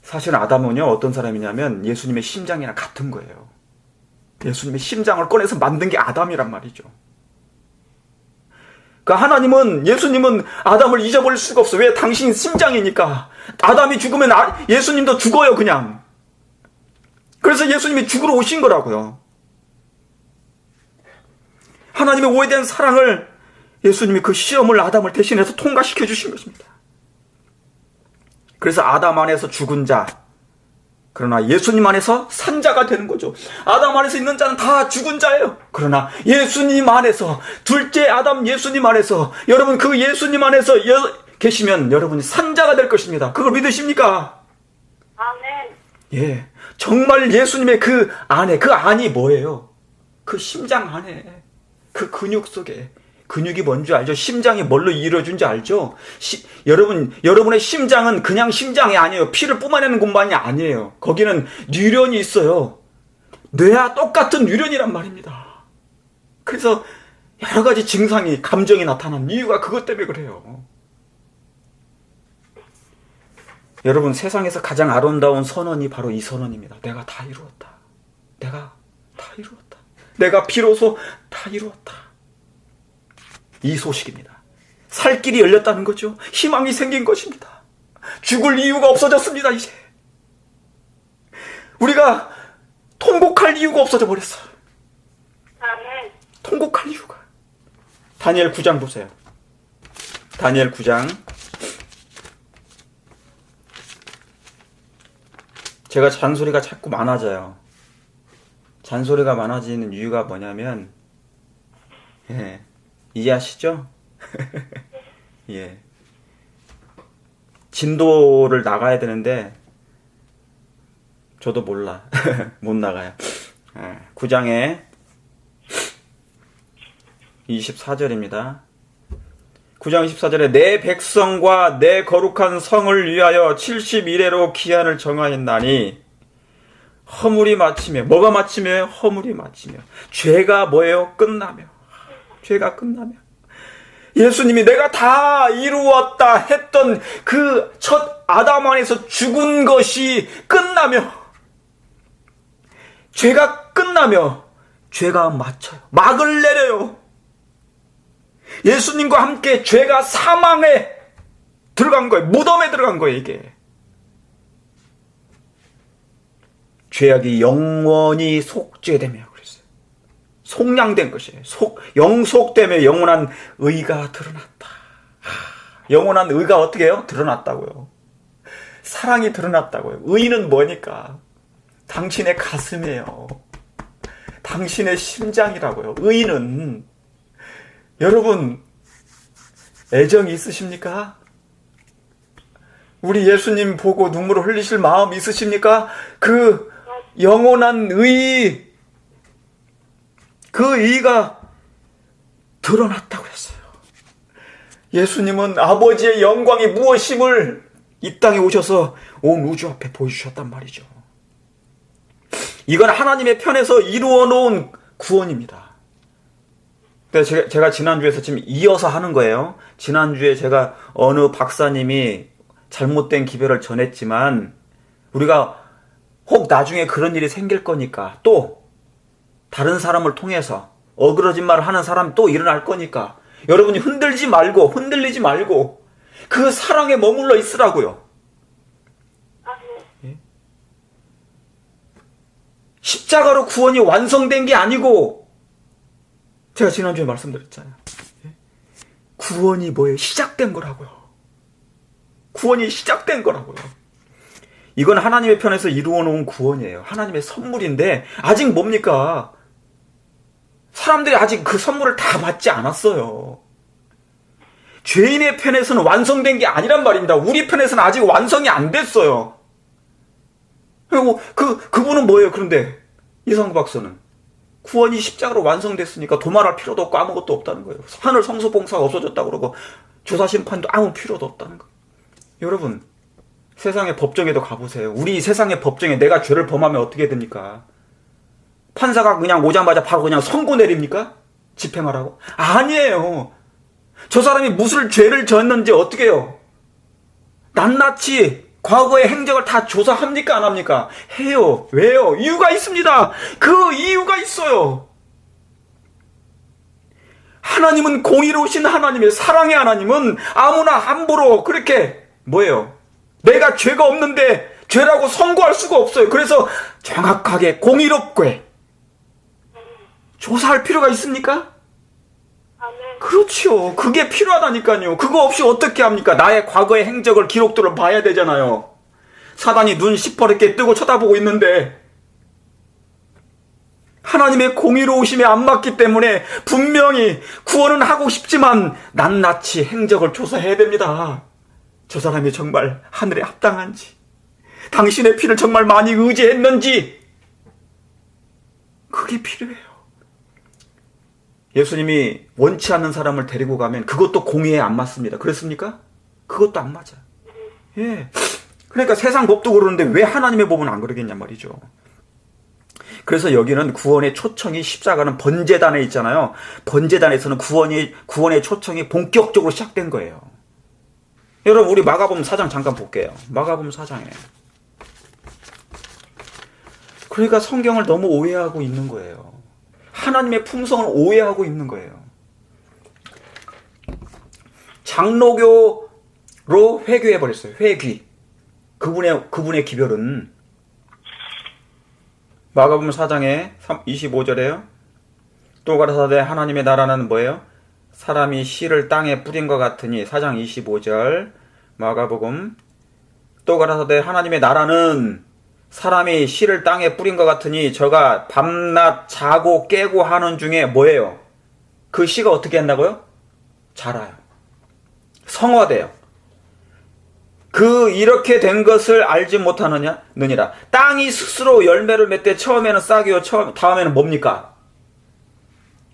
사실 아담은요, 어떤 사람이냐면 예수님의 심장이랑 같은 거예요. 예수님의 심장을 꺼내서 만든 게 아담이란 말이죠. 그 하나님은, 예수님은 아담을 잊어버릴 수가 없어. 왜? 당신 심장이니까. 아담이 죽으면 예수님도 죽어요, 그냥. 그래서 예수님이 죽으러 오신 거라고요. 하나님의 오해된 사랑을 예수님이 그 시험을 아담을 대신해서 통과시켜 주신 것입니다. 그래서 아담 안에서 죽은 자, 그러나 예수님 안에서 산 자가 되는 거죠. 아담 안에서 있는 자는 다 죽은 자예요. 그러나 예수님 안에서, 둘째 아담 예수님 안에서, 여러분 그 예수님 안에서 계시면 여러분이 산 자가 될 것입니다. 그걸 믿으십니까? 아멘. 예, 정말 예수님의 그 안에, 그 안이 뭐예요? 그 심장 안에, 그 근육 속에, 근육이 뭔지 알죠? 심장이 뭘로 이루어진지 알죠? 여러분의 심장은 그냥 심장이 아니에요. 피를 뿜어내는 공간이 아니에요. 거기는 뇌련이 있어요. 뇌와 똑같은 뇌련이란 말입니다. 그래서 여러 가지 증상이, 감정이 나타난 이유가 그것 때문에 그래요. 여러분, 세상에서 가장 아름다운 선언이 바로 이 선언입니다. 내가 다 이루었다. 내가 다 이루었다. 내가 비로소 다 이루었다. 이 소식입니다. 살 길이 열렸다는 거죠. 희망이 생긴 것입니다. 죽을 이유가 없어졌습니다, 이제. 우리가 통곡할 이유가 없어져 버렸어요. 아멘. 통곡할 이유가. 다니엘 9장 보세요. 다니엘 9장. 제가 잔소리가 자꾸 많아져요. 잔소리가 많아지는 이유가 뭐냐면, 이해하시죠? 예. 진도를 나가야 되는데, 저도 몰라. 못 나가요. 9장에 24절입니다. 9장 24절에 내 백성과 내 거룩한 성을 위하여 70일에로 기한을 정하였나니, 허물이 마치며, 뭐가 마치며? 허물이 마치며, 죄가 뭐예요? 끝나며. 죄가 끝나며. 예수님이 내가 다 이루었다 했던 그 첫 아담 안에서 죽은 것이 끝나며, 죄가 끝나며, 죄가 마쳐요. 막을 내려요. 예수님과 함께 죄가 사망에 들어간 거예요. 무덤에 들어간 거예요, 이게. 죄악이 영원히 속죄되며 그랬어요. 속량된 것이에요. 영속되며 영원한 의가 드러났다. 영원한 의가 어떻게 해요? 드러났다고요. 사랑이 드러났다고요. 의는 뭐니까? 당신의 가슴이에요. 당신의 심장이라고요. 의는. 여러분, 애정이 있으십니까? 우리 예수님 보고 눈물을 흘리실 마음 있으십니까? 그 영원한 의, 그 의가 드러났다고 했어요. 예수님은 아버지의 영광이 무엇임을 이 땅에 오셔서 온 우주 앞에 보여주셨단 말이죠. 이건 하나님의 편에서 이루어 놓은 구원입니다. 제가 지난주에서 지금 이어서 하는 거예요. 지난주에 제가 어느 박사님이 잘못된 기별을 전했지만, 우리가 혹 나중에 그런 일이 생길 거니까, 또 다른 사람을 통해서 어그러진 말을 하는 사람이 또 일어날 거니까, 여러분이 흔들리지 말고 그 사랑에 머물러 있으라고요. 예? 십자가로 구원이 완성된 게 아니고, 제가 지난주에 말씀드렸잖아요. 예? 구원이 뭐예요? 시작된 거라고요. 구원이 시작된 거라고요. 이건 하나님의 편에서 이루어 놓은 구원이에요. 하나님의 선물인데, 아직 뭡니까? 사람들이 아직 그 선물을 다 받지 않았어요. 죄인의 편에서는 완성된 게 아니란 말입니다. 우리 편에서는 아직 완성이 안 됐어요. 그리고 그분은 뭐예요? 그런데 이성구 박사는 구원이 십자가로 완성됐으니까 도말할 필요도 없고 아무것도 없다는 거예요. 하늘 성소봉사가 없어졌다고 그러고 조사심판도 아무 필요도 없다는 거예요. 여러분, 세상의 법정에도 가보세요. 우리 세상의 법정에 내가 죄를 범하면 어떻게 됩니까? 판사가 그냥 오자마자 바로 그냥 선고 내립니까? 집행하라고? 아니에요. 저 사람이 무슨 죄를 졌는지 어떻게 해요? 낱낱이 과거의 행적을 다 조사합니까? 안 합니까? 해요. 왜요? 이유가 있습니다. 그 이유가 있어요. 하나님은 공의로우신 하나님의 사랑의 하나님은 아무나 함부로 그렇게 뭐예요? 내가 죄가 없는데 죄라고 선고할 수가 없어요. 그래서 정확하게 공의롭게 조사할 필요가 있습니까? 아멘. 그렇죠. 그게 필요하다니까요. 그거 없이 어떻게 합니까? 나의 과거의 행적을 기록들을 봐야 되잖아요. 사단이 눈 시퍼렇게 뜨고 쳐다보고 있는데 하나님의 공의로우심에 안 맞기 때문에 분명히 구원은 하고 싶지만 낱낱이 행적을 조사해야 됩니다. 저 사람이 정말 하늘에 합당한지, 당신의 피를 정말 많이 의지했는지, 그게 필요해요. 예수님이 원치 않는 사람을 데리고 가면 그것도 공의에 안 맞습니다. 그렇습니까? 그것도 안 맞아. 예. 그러니까 세상 법도 그러는데 왜 하나님의 법은 안 그러겠냐 말이죠. 그래서 여기는 구원의 초청이 십자가는 번제단에 있잖아요. 번제단에서는 구원의 초청이 본격적으로 시작된 거예요. 여러분, 우리 마가복음 4장 잠깐 볼게요. 마가복음 4장에. 그러니까 성경을 너무 오해하고 있는 거예요. 하나님의 품성을 오해하고 있는 거예요. 장로교로 회귀해버렸어요. 회귀. 그분의 기별은 마가복음 4장에 25절에요. 또 가라사대 하나님의 나라는 뭐예요? 사람이 씨를 땅에 뿌린 것 같으니 4장 25절 마가복음. 또 가라사대 하나님의 나라는 사람이 씨를 땅에 뿌린 것 같으니 저가 밤낮 자고 깨고 하는 중에 뭐예요? 그 씨가 어떻게 한다고요? 자라요. 성화돼요. 이렇게 된 것을 알지 못하느니라. 땅이 스스로 열매를 맺되 처음에는 싹이요, 다음에는 뭡니까?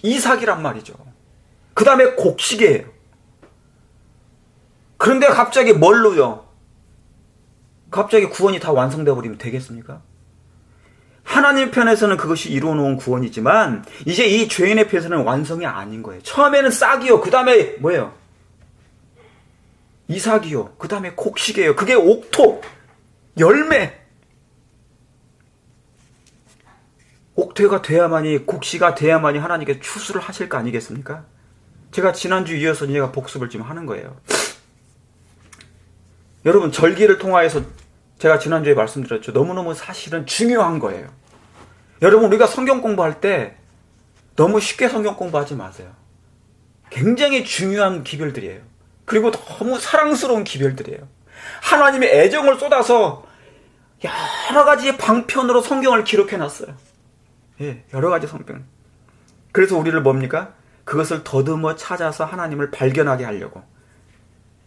이삭이란 말이죠. 그 다음에 곡식이에요. 그런데 갑자기 뭘로요? 갑자기 구원이 다 완성되어 버리면 되겠습니까? 하나님 편에서는 그것이 이루어놓은 구원이지만 이제 이 죄인의 편에서는 완성이 아닌 거예요. 처음에는 싹이요, 그 다음에 뭐예요? 이삭이요, 그 다음에 곡식이에요. 그게 옥토, 열매. 옥토가 돼야만이, 곡식이 돼야만이 하나님께 추수를 하실 거 아니겠습니까? 제가 지난주 이어서 제가 복습을 지금 하는 거예요. 여러분, 절기를 통하여서 제가 지난주에 말씀드렸죠. 너무너무 사실은 중요한 거예요. 여러분, 우리가 성경 공부할 때 너무 쉽게 성경 공부하지 마세요. 굉장히 중요한 기별들이에요. 그리고 너무 사랑스러운 기별들이에요. 하나님의 애정을 쏟아서 여러 가지 방편으로 성경을 기록해놨어요. 예, 여러 가지 성경. 그래서 우리를 뭡니까? 그것을 더듬어 찾아서 하나님을 발견하게 하려고.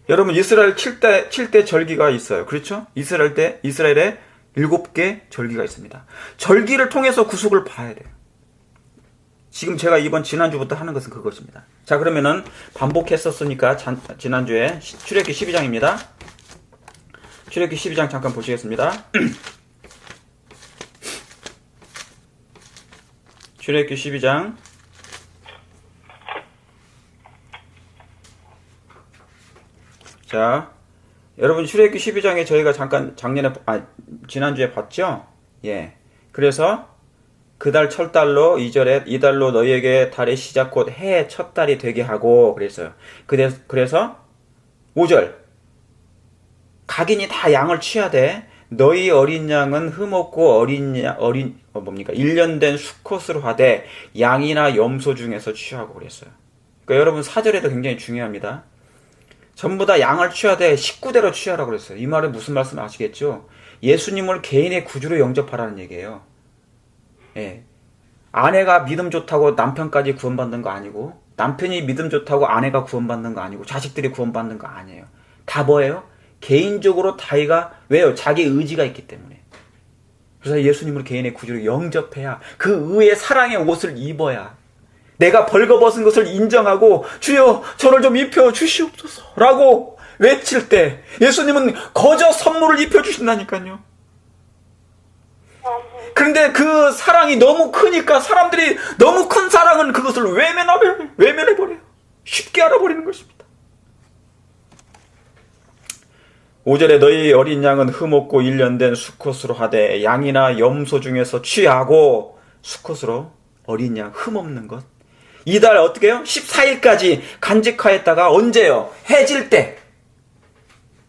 여러분, 이스라엘 7대 절기가 있어요. 그렇죠? 이스라엘에 7개 절기가 있습니다. 절기를 통해서 구속을 봐야 돼요. 지금 제가 지난주부터 하는 것은 그것입니다. 자, 그러면은 반복했었으니까 지난주에 출애굽기 12장입니다. 출애굽기 12장 잠깐 보시겠습니다. 출애굽기 12장 자, 여러분 출애굽기 12장에 저희가 잠깐 지난주에 봤죠? 예. 그래서 그달 첫달로 2절에 이달로 너희에게 달의 시작 곧 해의 첫 달이 되게 하고 그랬어요. 그래서 5절 각인이 다 양을 취하되 너희 어린 양은 흠없고 1년 된 수컷으로 하되 양이나 염소 중에서 취하고 그랬어요. 그러니까 여러분 4절에도 굉장히 중요합니다. 전부 다 양을 취하되 식구대로 취하라고 그랬어요. 이 말은 무슨 말씀 아시겠죠? 예수님을 개인의 구주로 영접하라는 얘기예요. 예. 아내가 믿음 좋다고 남편까지 구원받는 거 아니고, 남편이 믿음 좋다고 아내가 구원받는 거 아니고, 자식들이 구원받는 거 아니에요. 다 뭐예요? 개인적으로 다이가 왜요? 자기 의지가 있기 때문에. 그래서 예수님을 개인의 구주로 영접해야 그 의의 사랑의 옷을 입어야 내가 벌거벗은 것을 인정하고 주여 저를 좀 입혀 주시옵소서 라고 외칠 때 예수님은 거저 선물을 입혀 주신다니까요. 그런데 그 사랑이 너무 크니까 사람들이 너무 큰 사랑은 그것을 외면해버려요. 쉽게 알아버리는 것입니다. 5절에 너희 어린 양은 흠없고 1년 된 수컷으로 하되 양이나 염소 중에서 취하고 수컷으로 어린 양 흠없는 것 이달 어떻게 해요? 14일까지 간직하였다가 언제요? 해질 때.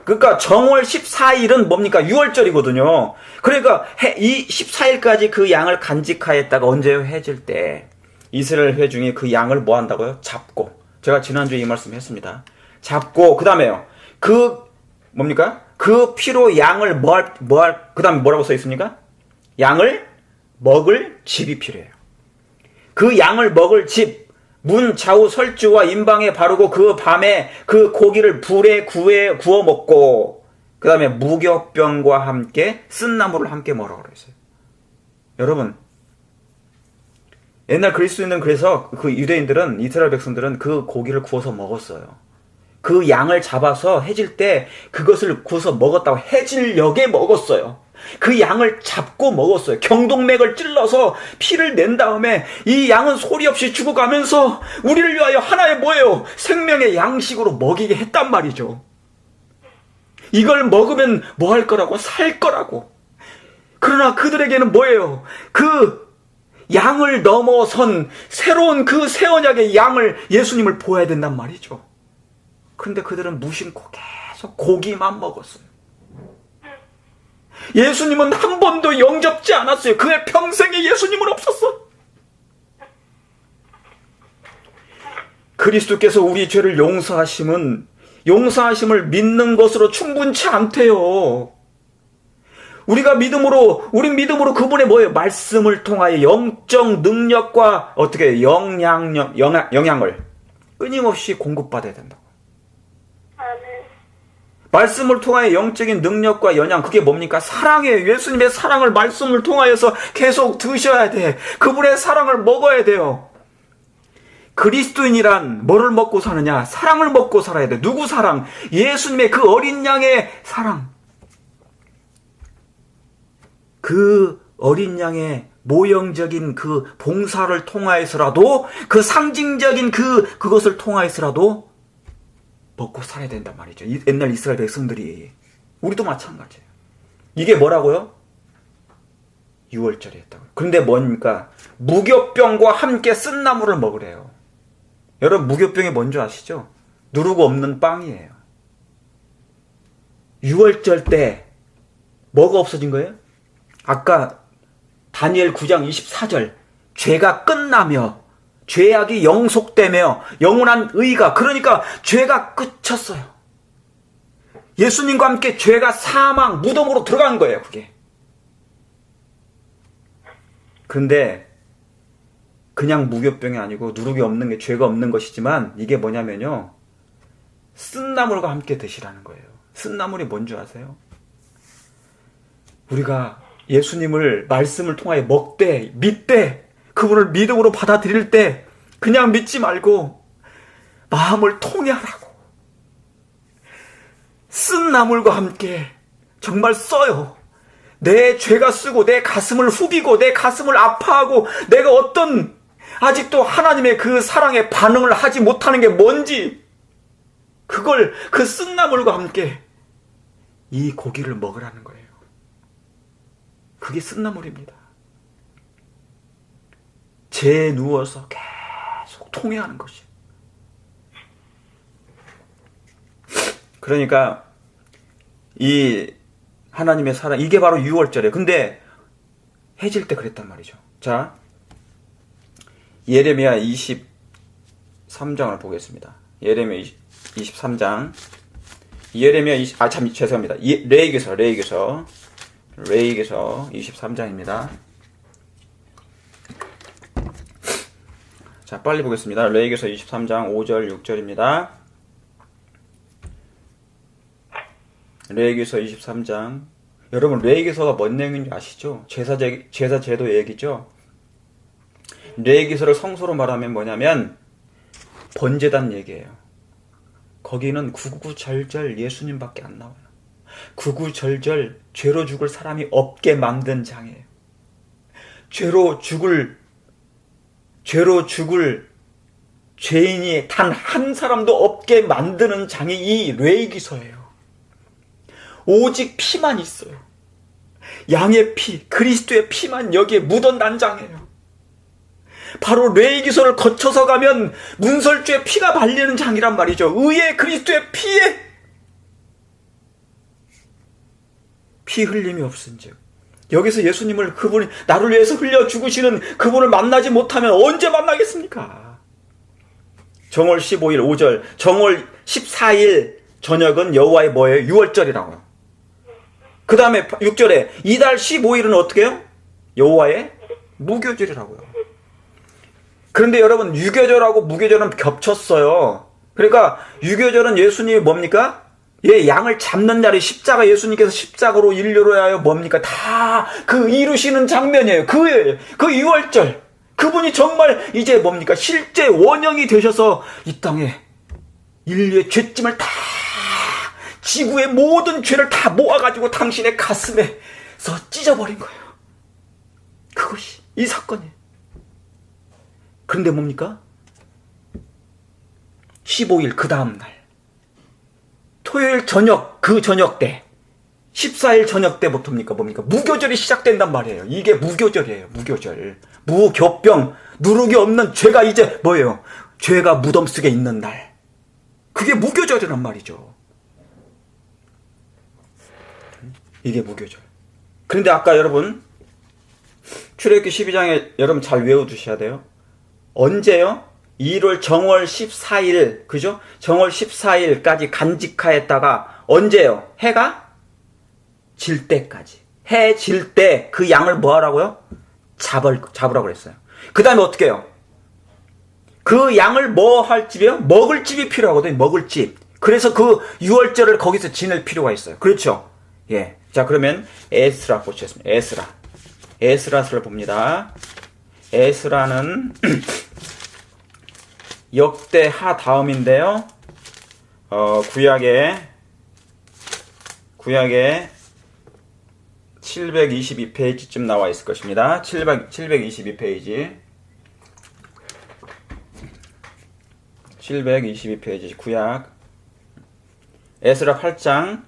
그러니까 정월 14일은 뭡니까? 6월절이거든요. 그러니까 이 14일까지 그 양을 간직하였다가 언제요? 해질 때. 이스라엘 회중이 그 양을 뭐 한다고요? 잡고. 제가 지난주에 이 말씀 했습니다. 잡고, 그 다음에요. 뭡니까? 그 피로 양을 그 다음에 뭐라고 써 있습니까? 양을 먹을 집이 필요해요. 그 양을 먹을 집, 문 좌우 설주와 임방에 바르고 그 밤에 그 고기를 불에 구워 먹고, 그 다음에 무교병과 함께 쓴 나물을 함께 먹으라고 그랬어요. 여러분, 옛날 그리스도인들은 그래서 그 유대인들은, 이스라엘 백성들은 그 고기를 구워서 먹었어요. 그 양을 잡아서 해질 때 그것을 구워서 먹었다고 해질녘에 먹었어요. 그 양을 잡고 먹었어요. 경동맥을 찔러서 피를 낸 다음에 이 양은 소리 없이 죽어가면서 우리를 위하여 하나의 뭐예요? 생명의 양식으로 먹이게 했단 말이죠. 이걸 먹으면 뭐 할 거라고? 살 거라고. 그러나 그들에게는 뭐예요? 그 양을 넘어선 새로운 그 새 언약의 양을, 예수님을 보아야 된단 말이죠. 그런데 그들은 무심코 계속 고기만 먹었어요. 예수님은 한 번도 영접지 않았어요. 그의 평생에 예수님은 없었어. 그리스도께서 우리 죄를 용서하심을 믿는 것으로 충분치 않대요. 우리 믿음으로 그분의 뭐예요? 말씀을 통하여 영적 능력과 어떻게 영향을 끊임없이 공급받아야 된다고. 말씀을 통하여 영적인 능력과 영향, 그게 뭡니까? 사랑이에요. 예수님의 사랑을 말씀을 통하여서 계속 드셔야 돼. 그분의 사랑을 먹어야 돼요. 그리스도인이란 뭐를 먹고 사느냐? 사랑을 먹고 살아야 돼. 누구 사랑? 예수님의 그 어린 양의 사랑. 그 어린 양의 모형적인 그 봉사를 통하여서라도, 그 상징적인 그것을 통하여서라도 먹고 살아야 된단 말이죠. 옛날 이스라엘 백성들이. 우리도 마찬가지예요. 이게 뭐라고요? 6월절이었다고요. 그런데 뭡니까? 무교병과 함께 쓴 나물을 먹으래요. 여러분, 무교병이 뭔지 아시죠? 누르고 없는 빵이에요. 6월절 때 뭐가 없어진 거예요? 아까 다니엘 9장 24절, 죄가 끝나며 죄악이 영속되며 영원한 의가, 그러니까 죄가 끝쳤어요. 예수님과 함께 죄가 사망, 무덤으로 들어간 거예요, 그게. 그런데 그냥 무교병이 아니고 누룩이 없는 게 죄가 없는 것이지만, 이게 뭐냐면요, 쓴나물과 함께 드시라는 거예요. 쓴나물이 뭔지 아세요? 우리가 예수님을 말씀을 통하여 먹되, 믿되, 그분을 믿음으로 받아들일 때 그냥 믿지 말고 마음을 통해하라고. 쓴 나물과 함께 정말 써요. 내 죄가 쓰고 내 가슴을 후비고 내 가슴을 아파하고 내가 어떤 아직도 하나님의 그 사랑에 반응을 하지 못하는 게 뭔지, 그걸 그 쓴 나물과 함께 이 고기를 먹으라는 거예요. 그게 쓴 나물입니다. 죄에 누워서 계속 통회하는 것이. 그러니까 이 하나님의 사랑, 이게 바로 6월절이에요. 근데 해질 때 그랬단 말이죠. 자, 예레미야 23장을 보겠습니다. 예레미야 23장. 죄송합니다. 레위기서 23장입니다. 자, 빨리 보겠습니다. 레위기서 23장 5절 6절입니다. 레위기서 23장. 여러분, 레위기서가 뭔 내용인지 아시죠? 제사제도 얘기죠. 레위기서를 성서로 말하면 뭐냐면 번제단 얘기예요. 거기는 구구절절 예수님밖에 안 나와요. 구구절절 죄로 죽을 사람이 없게 만든 장이에요. 죄로 죽을 죄인이 단 한 사람도 없게 만드는 장이 이 레위기서예요. 오직 피만 있어요. 양의 피, 그리스도의 피만 여기에 묻어난 장이에요. 바로 레위기서를 거쳐서 가면 문설주의 피가 발리는 장이란 말이죠. 의의 그리스도의 피에 피 흘림이 없은즉 여기서 예수님을 그분이 나를 위해서 흘려 죽으시는 그분을 만나지 못하면 언제 만나겠습니까? 정월 15일 5절, 정월 14일 저녁은 여호와의 뭐예요? 유월절이라고요. 그 다음에 6절에 이달 15일은 어떻게 해요? 여호와의 무교절이라고요. 그런데 여러분 유교절하고 무교절은 겹쳤어요. 그러니까 유교절은 예수님이 뭡니까? 예, 양을 잡는 날이 십자가, 예수님께서 십자가로 인류로 하여 뭡니까? 다 그 이루시는 장면이에요. 그 유월절. 그분이 정말 이제 뭡니까? 실제 원형이 되셔서 이 땅에 인류의 죄짐을 다, 지구의 모든 죄를 다 모아가지고 당신의 가슴에서 찢어버린 거예요. 그것이 이 사건이에요. 그런데 뭡니까? 15일 그 다음날 토요일 저녁, 그 저녁 때 14일 저녁 때부터입니까? 뭡니까? 무교절이 시작된단 말이에요. 이게 무교절이에요. 무교절. 무교병, 누룩이 없는 죄가 이제 뭐예요? 죄가 무덤 속에 있는 날. 그게 무교절이란 말이죠. 이게 무교절. 그런데 아까 여러분 출애굽기 12장에 여러분 잘 외워두셔야 돼요. 언제요? 1월 정월 14일, 그죠? 정월 14일까지 간직하였다가 언제요? 해가 질 때까지. 해 질 때 그 양을 뭐 하라고요? 잡으라고 그랬어요. 그 다음에 어떻게 해요? 그 양을 뭐 할 집이요? 먹을 집이 필요하거든요. 먹을 집. 그래서 그 유월절을 거기서 지낼 필요가 있어요. 그렇죠? 예. 자, 그러면 에스라 보시겠습니다. 에스라서를 봅니다. 에스라는 역대하 다음인데요. 구약에 722페이지쯤 나와 있을 것입니다. 722페이지. 722페이지 구약 에스라 8장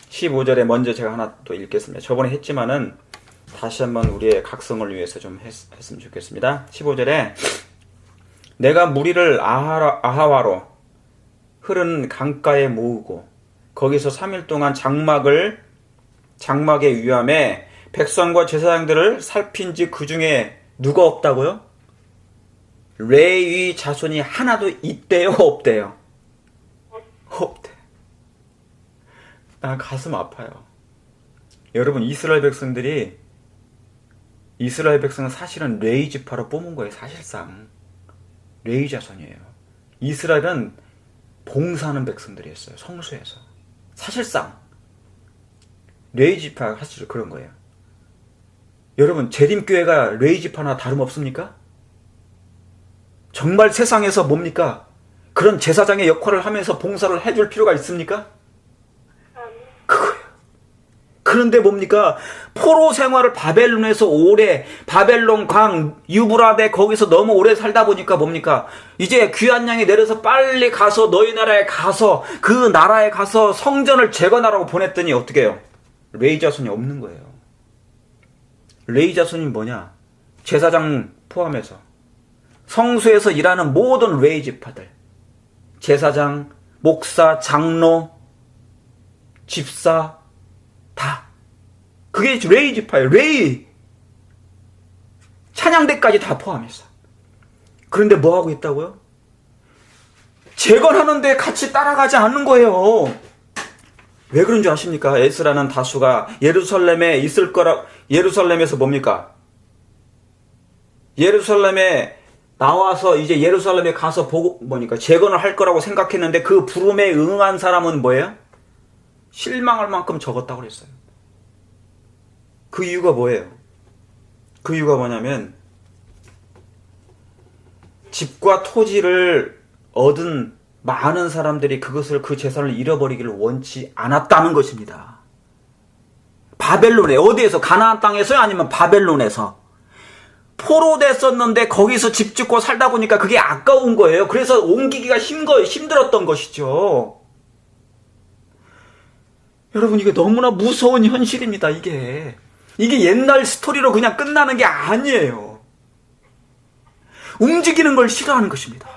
15절에 먼저 제가 하나 또 읽겠습니다. 저번에 했지만은 다시 한번 우리의 각성을 위해서 좀 했으면 좋겠습니다. 15절에 내가 무리를 아하와로 흐르는 강가에 모으고 거기서 3일 동안 장막의 위암에 백성과 제사장들을 살핀지 그 중에 누가 없다고요? 레위 자손이 하나도 있대요, 없대요? 없대. 나 가슴 아파요. 여러분 이스라엘 백성은 사실은 레위 지파로 뽑은 거예요. 사실상 레위 자손이에요. 이스라엘은 봉사하는 백성들이었어요. 성소에서. 사실상 레위 지파가 사실 그런 거예요. 여러분 재림교회가 레위 지파나 다름없습니까? 정말 세상에서 뭡니까? 그런 제사장의 역할을 하면서 봉사를 해줄 필요가 있습니까? 그거예요. 그런데 뭡니까? 포로 생활을 바벨론에서 오래, 바벨론 강, 유브라데 거기서 너무 오래 살다 보니까 뭡니까? 이제 귀한 양이 내려서 빨리 가서 너희 나라에 가서 그 나라에 가서 성전을 재건하라고 보냈더니 어떻게 해요? 레위 자손이 없는 거예요. 레위 자손이 뭐냐? 제사장 포함해서 성수에서 일하는 모든 레위 지파들, 제사장, 목사, 장로, 집사 다 그게 레위 지파예요. 레위 찬양대까지 다 포함해서. 그런데 뭐 하고 있다고요? 재건하는데 같이 따라가지 않는 거예요. 왜 그런 줄 아십니까? 에스라는 다수가 예루살렘에 있을 거라. 예루살렘에서 뭡니까? 예루살렘에 나와서 이제 예루살렘에 가서 보고 뭐니까 재건을 할 거라고 생각했는데 그 부름에 응한 사람은 뭐예요? 실망할 만큼 적었다고 그랬어요. 그 이유가 뭐예요? 그 이유가 뭐냐면 집과 토지를 얻은 많은 사람들이 그것을 그 재산을 잃어버리기를 원치 않았다는 것입니다. 바벨론에 어디에서 가나안 땅에서요? 아니면 바벨론에서 포로됐었는데 거기서 집 짓고 살다 보니까 그게 아까운 거예요. 그래서 옮기기가 힘들었던 것이죠. 여러분 이게 너무나 무서운 현실입니다. 이게 이게 옛날 스토리로 그냥 끝나는 게 아니에요. 움직이는 걸 싫어하는 것입니다.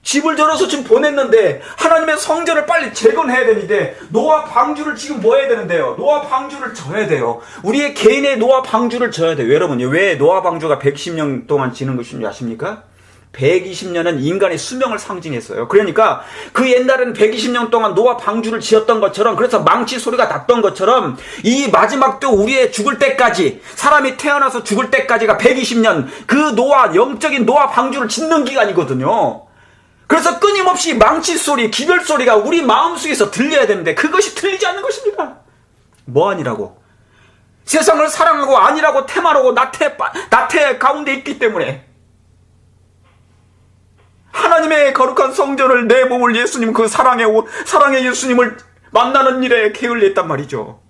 집을 들어서 지금 보냈는데 하나님의 성전을 빨리 재건해야 되는데 노아 방주를 지금 뭐 해야 되는데요? 노아 방주를 져야 돼요. 우리의 개인의 노아 방주를 져야 돼요. 여러분, 왜 노아 방주가 110년 동안 지는 것인지 아십니까? 120년은 인간의 수명을 상징했어요. 그러니까 그 옛날에는 120년 동안 노아 방주를 지었던 것처럼, 그래서 망치 소리가 났던 것처럼 이 마지막도 우리의 죽을 때까지, 사람이 태어나서 죽을 때까지가 120년, 그 노아, 영적인 노아 방주를 짓는 기간이거든요. 그래서 끊임없이 망치 소리, 기별 소리가 우리 마음속에서 들려야 되는데 그것이 들리지 않는 것입니다. 뭐 아니라고? 세상을 사랑하고 아니라고 태말하고 나태 가운데 있기 때문에 하나님의 거룩한 성전을, 내 몸을 예수님, 그 사랑의 예수님을 만나는 일에 게을리했단 말이죠.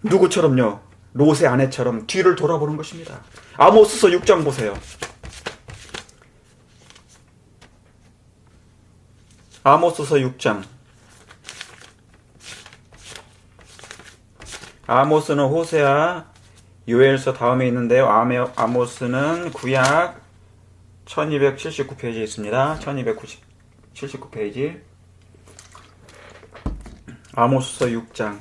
누구처럼요? 롯의 아내처럼 뒤를 돌아보는 것입니다. 아모스서 6장 보세요. 아모스서 6장. 아모스는 호세아, 요엘서 다음에 있는데요. 아모스는 구약 1279페이지에 있습니다. 1279페이지. 아모스서 6장.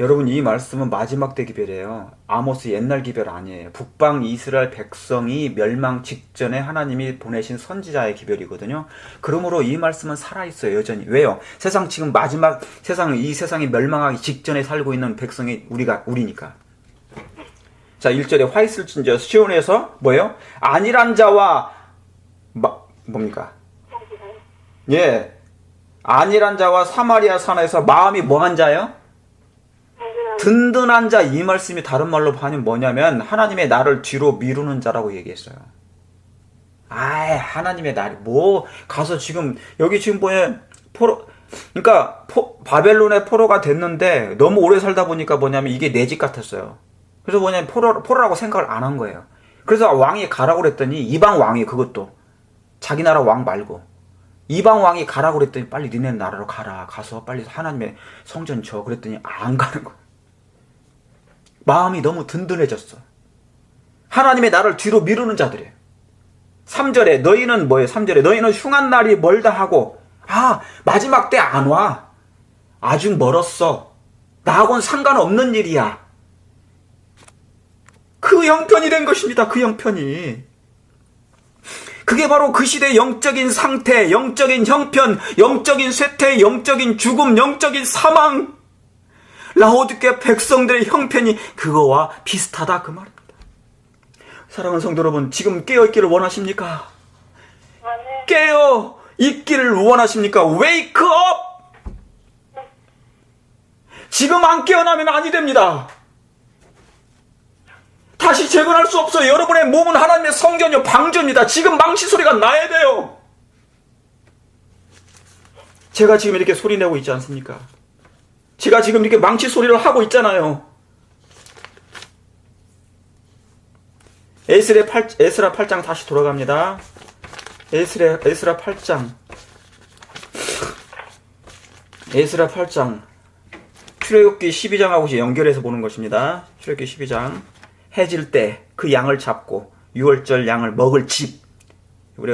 여러분, 이 말씀은 마지막 때 기별이에요. 아모스 옛날 기별 아니에요. 북방 이스라엘 백성이 멸망 직전에 하나님이 보내신 선지자의 기별이거든요. 그러므로 이 말씀은 살아있어요, 여전히. 왜요? 세상 지금 마지막 이 세상이 멸망하기 직전에 살고 있는 백성이 우리니까. 자, 1절에 화 있을 진저 시온에서 뭐예요? 안일한 자와 뭡니까? 예. 안일한 자와 사마리아 산에서 마음이 뭐한 자예요? 든든한 자. 이 말씀이 다른 말로 하면 뭐냐면 하나님의 나를 뒤로 미루는 자라고 얘기했어요. 하나님의 나를 가서 지금 여기 지금 그러니까 바벨론의 포로가 됐는데 너무 오래 살다 보니까 뭐냐면 이게 내 집 같았어요. 그래서 뭐냐면 포로라고 생각을 안 한 거예요. 그래서 왕이 가라고 그랬더니, 이방 왕이, 그것도 자기 나라 왕 말고 이방 왕이 가라고 그랬더니 빨리 니네 나라로 가서 빨리 하나님의 성전 져. 그랬더니 안 가는 거예요. 마음이 너무 든든해졌어. 하나님의 나를 뒤로 미루는 자들이에요. 3절에 너희는 뭐예요? 3절에 너희는 흉한 날이 멀다 하고, 마지막 때 안 와. 아직 멀었어. 나하고는 상관없는 일이야. 그 형편이 된 것입니다. 그 형편이. 그게 바로 그 시대의 영적인 상태, 영적인 형편, 영적인 쇠퇴, 영적인 죽음, 영적인 사망. 라오디게 백성들의 형편이 그거와 비슷하다, 그 말입니다. 사랑하는 성도 여러분, 지금 깨어있기를 원하십니까? 깨어있기를 원하십니까? Wake up! 지금 안 깨어나면 아니 됩니다. 다시 재건할 수 없어요. 여러분의 몸은 하나님의 성전이요, 방주입니다. 지금 망치 소리가 나야 돼요. 제가 지금 이렇게 소리 내고 있지 않습니까? 제가 지금 이렇게 망치 소리를 하고 있잖아요. 에스라 8장 다시 돌아갑니다. 에스라 8장. 에스라 8장. 출애굽기 12장하고 연결해서 보는 것입니다. 출애굽기 12장. 해질 때 그 양을 잡고 6월절 양을 먹을 집.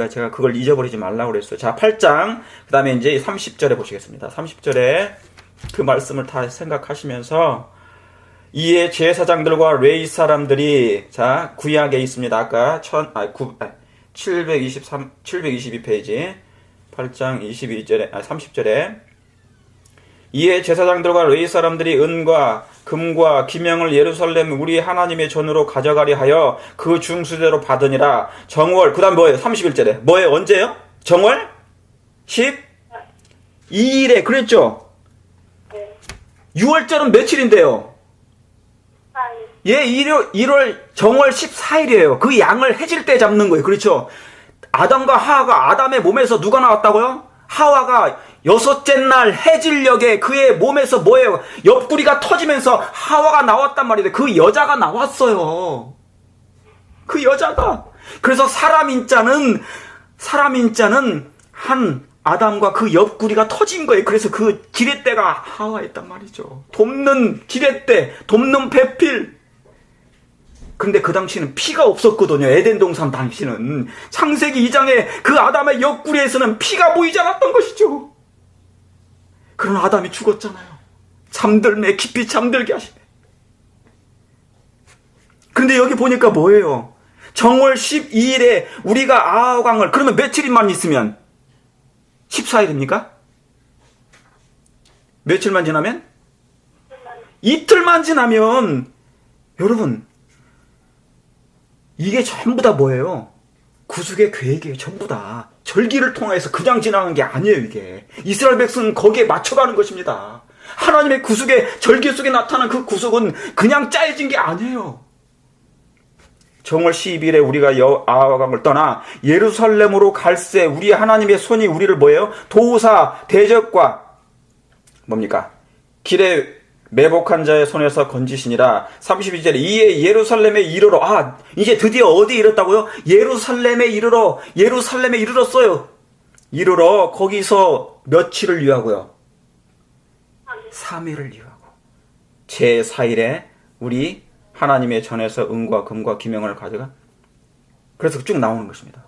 제가 그걸 잊어버리지 말라고 그랬어요. 자, 8장. 그 다음에 이제 30절에 보시겠습니다. 30절에 그 말씀을 다 생각하시면서, 이에 제사장들과 레위 사람들이, 자, 구약에 있습니다. 아까 722페이지 8장 30절에 이에 제사장들과 레위 사람들이 은과 금과 기명을 예루살렘 우리 하나님의 전으로 가져가리 하여 그 중수대로 받으니라. 정월, 그 다음 뭐예요? 31절에 뭐예요? 언제요? 정월 12일에 그랬죠? 6월절은 며칠인데요? 예, 1월 정월 14일이에요. 그 양을 해질 때 잡는 거예요. 그렇죠? 아담과 하와가, 아담의 몸에서 누가 나왔다고요? 하와가 6째 날 해질녘에 그의 몸에서 뭐예요? 옆구리가 터지면서 하와가 나왔단 말이에요. 그 여자가 나왔어요. 그 여자가. 그래서 사람 인자는 한 아담과 그 옆구리가 터진 거예요. 그래서 그 지렛대가 하와였단 말이죠. 돕는 지렛대, 돕는 배필. 그런데 그 당시는 피가 없었거든요. 에덴 동산 당시는. 창세기 2장에 그 아담의 옆구리에서는 피가 보이지 않았던 것이죠. 그런 아담이 죽었잖아요. 잠들매 깊이 잠들게 하시네. 그런데 여기 보니까 뭐예요? 정월 12일에 우리가 아하강을, 그러면 며칠만 있으면 14일입니까? 며칠만 지나면? 이틀만 지나면, 여러분, 이게 전부 다 뭐예요? 구속의 계획이에요. 전부 다. 절기를 통해서 그냥 지나가는 게 아니에요, 이게. 이스라엘 백성은 거기에 맞춰가는 것입니다. 하나님의 구속의 절기 속에 나타난 그 구속은 그냥 짜여진 게 아니에요. 정월 12일에 우리가 아하강을 떠나 예루살렘으로 갈새 우리 하나님의 손이 우리를 뭐예요? 도우사 대적과 뭡니까? 길에 매복한 자의 손에서 건지시니라. 32절에 이에 예루살렘에 이르러, 이제 드디어 어디에 이르렀다고요? 예루살렘에 이르렀어요. 이르러 거기서 며칠을 유하고요? 3일을 유하고 제4일에 우리 하나님의 전에서 은과 금과 기명을 가져가. 그래서 쭉 나오는 것입니다.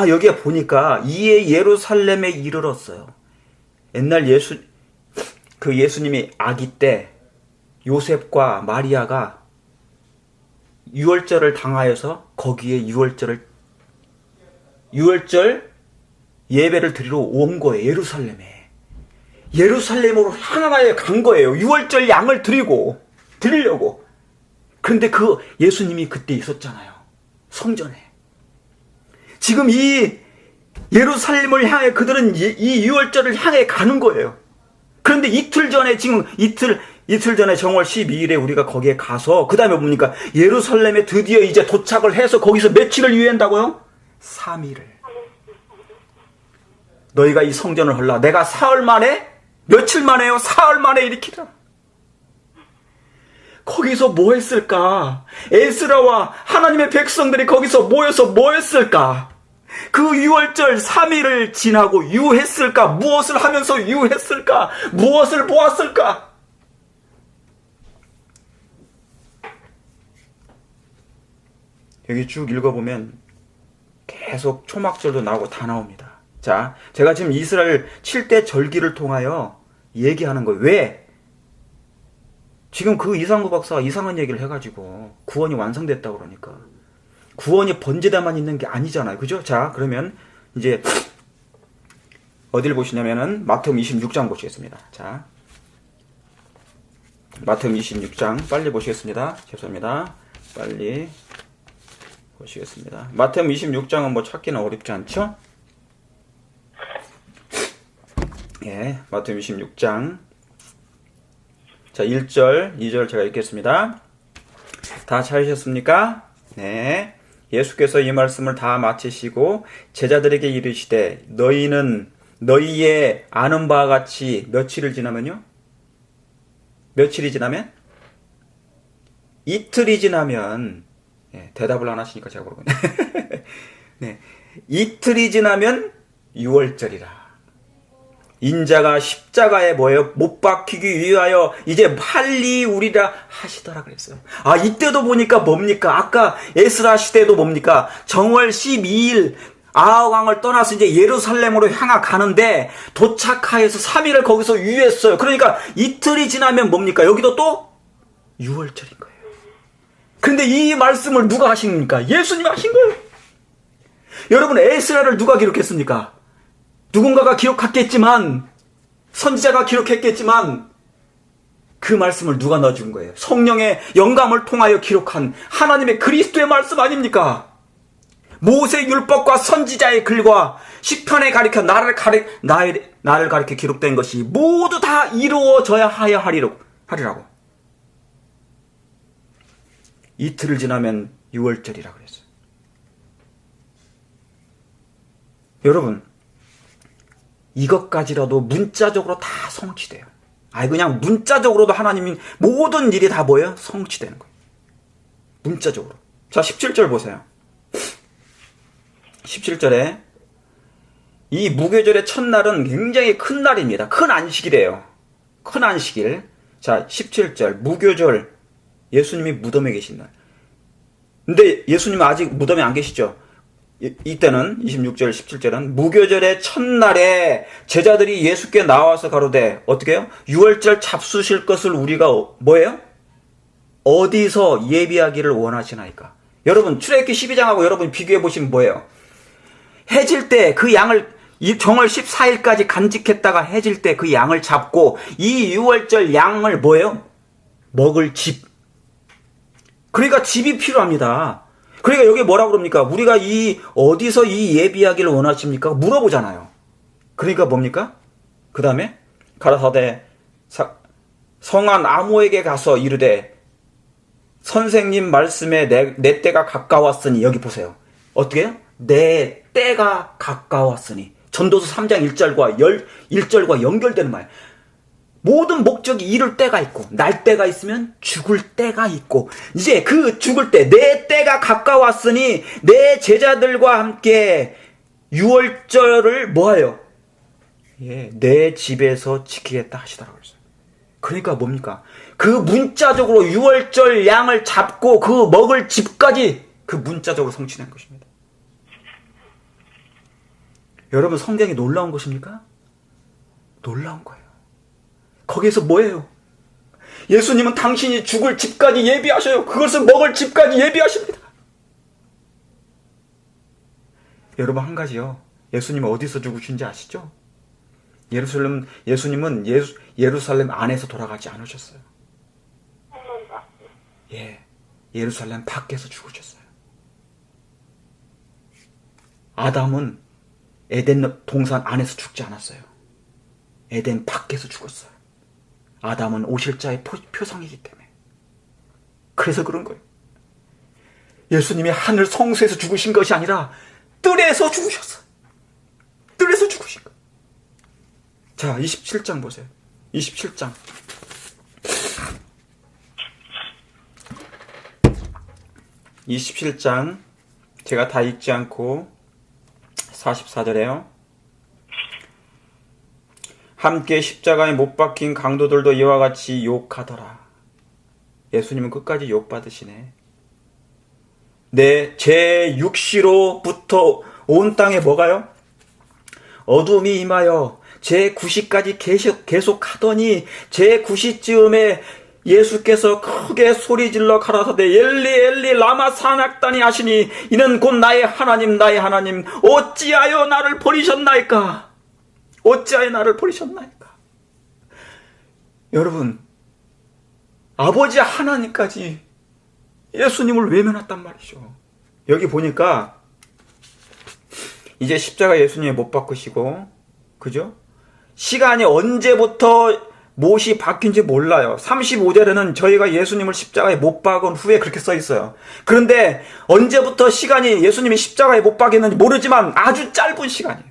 여기에 보니까 이에 예루살렘에 이르렀어요. 옛날 예수님이 아기 때 요셉과 마리아가 유월절을 당하여서 거기에 유월절 예배를 드리러 온 거예요. 예루살렘으로 향하여 간 거예요. 유월절 양을 드리려고. 그런데 그 예수님이 그때 있었잖아요. 성전에. 지금 이 예루살렘을 향해 그들은 이 유월절을 향해 가는 거예요. 그런데 이틀 전에 정월 12일에 우리가 거기에 가서 그 다음에 뭡니까? 예루살렘에 드디어 이제 도착을 해서 거기서 며칠을 유예한다고요? 3일을. 너희가 이 성전을 헐라. 내가 사흘 만에, 며칠 만에요? 사흘 만에 일으키라. 거기서 뭐 했을까? 에스라와 하나님의 백성들이 거기서 모여서 뭐 했을까? 그 유월절 3일을 지나고 유했을까? 무엇을 하면서 유했을까? 무엇을 보았을까? 여기 쭉 읽어보면 계속 초막절도 나오고 다 나옵니다. 자, 제가 지금 이스라엘 7대 절기를 통하여 얘기하는 거예요. 왜? 지금 그 이상구 박사가 이상한 얘기를 해가지고 구원이 완성됐다고 그러니까. 구원이 번제다만 있는 게 아니잖아요. 그죠? 자, 그러면 이제 어디를 보시냐면은 마태음 26장 보시겠습니다. 자, 마태음 26장 빨리 보시겠습니다. 죄송합니다. 빨리 보시겠습니다. 마태음 26장은 뭐 찾기는 어렵지 않죠? 예, 마태음 26장. 자, 1절, 2절 제가 읽겠습니다. 다 찾으셨습니까? 네. 예수께서 이 말씀을 다 마치시고 제자들에게 이르시되 너희는 너희의 아는 바와 같이 며칠을 지나면요? 며칠이 지나면? 이틀이 지나면 대답을 안 하시니까 제가 모르겠네. 네. 이틀이 지나면 유월절이라. 인자가 십자가에 뭐예요? 못 박히기 위하여 이제 빨리 우리라 하시더라 그랬어요. 이때도 보니까 뭡니까? 아까 에스라 시대도 뭡니까? 정월 12일 아하강을 떠나서 이제 예루살렘으로 향하 가는데 도착하여서 3일을 거기서 유했어요. 그러니까 이틀이 지나면 뭡니까? 여기도 또 유월절인 거예요. 근데 이 말씀을 누가 하십니까? 예수님이 하신 거예요. 여러분, 에스라를 누가 기록했습니까? 누군가가 기록했겠지만, 선지자가 기록했겠지만, 그 말씀을 누가 넣어준 거예요? 성령의 영감을 통하여 기록한 하나님의 그리스도의 말씀 아닙니까? 모세 율법과 선지자의 글과 시편에 가리켜 나를 가리켜 기록된 것이 모두 다 이루어져야 하리라고. 이틀을 지나면 6월절이라 그랬어요. 여러분, 이것까지라도 문자적으로 다 성취돼요. 그냥 문자적으로도 하나님이 모든 일이 다 뭐예요? 성취되는 거예요. 문자적으로. 자, 17절 보세요. 17절에 이 무교절의 첫날은 굉장히 큰 날입니다. 큰 안식이래요. 큰 안식일. 자, 17절. 무교절. 예수님이 무덤에 계신 날. 근데 예수님은 아직 무덤에 안 계시죠? 이때는 26절, 17절은 무교절의 첫날에 제자들이 예수께 나와서 가로되 어떻게 해요? 유월절 잡수실 것을 우리가 뭐예요? 어디서 예비하기를 원하시나이까? 여러분 출애굽기 12장하고 여러분 비교해 보시면 뭐예요? 해질 때 그 양을 정월 14일까지 간직했다가 해질 때 그 양을 잡고 이 유월절 양을 뭐예요? 먹을 집. 그러니까 집이 필요합니다. 그러니까 여기 뭐라고 그럽니까? 우리가 어디서 이 예비하기를 원하십니까? 물어보잖아요. 그러니까 뭡니까? 그 다음에 가라사대 성한 아모에게 가서 이르되 선생님 말씀에 내 때가 가까웠으니. 여기 보세요. 어떻게 해요? 내 때가 가까웠으니. 전도서 3장 1절과 연결되는 말. 모든 목적이 이룰 때가 있고 날 때가 있으면 죽을 때가 있고 이제 그 죽을 때 내 때가 가까웠으니 내 제자들과 함께 유월절을 뭐하여? 예, 내 집에서 지키겠다 하시더라고요. 그러니까 뭡니까? 그 문자적으로 유월절 양을 잡고 그 먹을 집까지 그 문자적으로 성취된 것입니다. 여러분 성경이 놀라운 것입니까? 놀라운 거예요. 거기에서 뭐예요? 예수님은 당신이 죽을 집까지 예비하셔요. 그것을 먹을 집까지 예비하십니다. 여러분 한 가지요. 예수님은 어디서 죽으신지 아시죠? 예수님은 예루살렘 안에서 돌아가지 않으셨어요. 예, 예루살렘 밖에서 죽으셨어요. 아담은 에덴 동산 안에서 죽지 않았어요. 에덴 밖에서 죽었어요. 아담은 오실 자의 표상이기 때문에. 그래서 그런 거예요. 예수님이 하늘 성소에서 죽으신 것이 아니라 뜰에서 죽으셨어요. 뜰에서 죽으신 거예요. 자, 27장 보세요. 27장. 27장 제가 다 읽지 않고 44절에요. 함께 십자가에 못 박힌 강도들도 이와 같이 욕하더라. 예수님은 끝까지 욕받으시네. 제 육시로부터 온 땅에 뭐가요? 어둠이 임하여 제 9시까지 계속 하더니 제 9시쯤에 예수께서 크게 소리질러 가라사대 엘리 엘리 라마 사낙다니 하시니 이는 곧 나의 하나님 어찌하여 나를 버리셨나이까? 어찌하여 나를 버리셨나이까? 여러분, 아버지 하나님까지 예수님을 외면했단 말이죠. 여기 보니까 이제 십자가 예수님이 못 박으시고, 그죠? 시간이 언제부터 못이 박힌지 몰라요. 35절에는 저희가 예수님을 십자가에 못 박은 후에 그렇게 써 있어요. 그런데 언제부터 시간이 예수님이 십자가에 못 박였는지 모르지만 아주 짧은 시간이에요.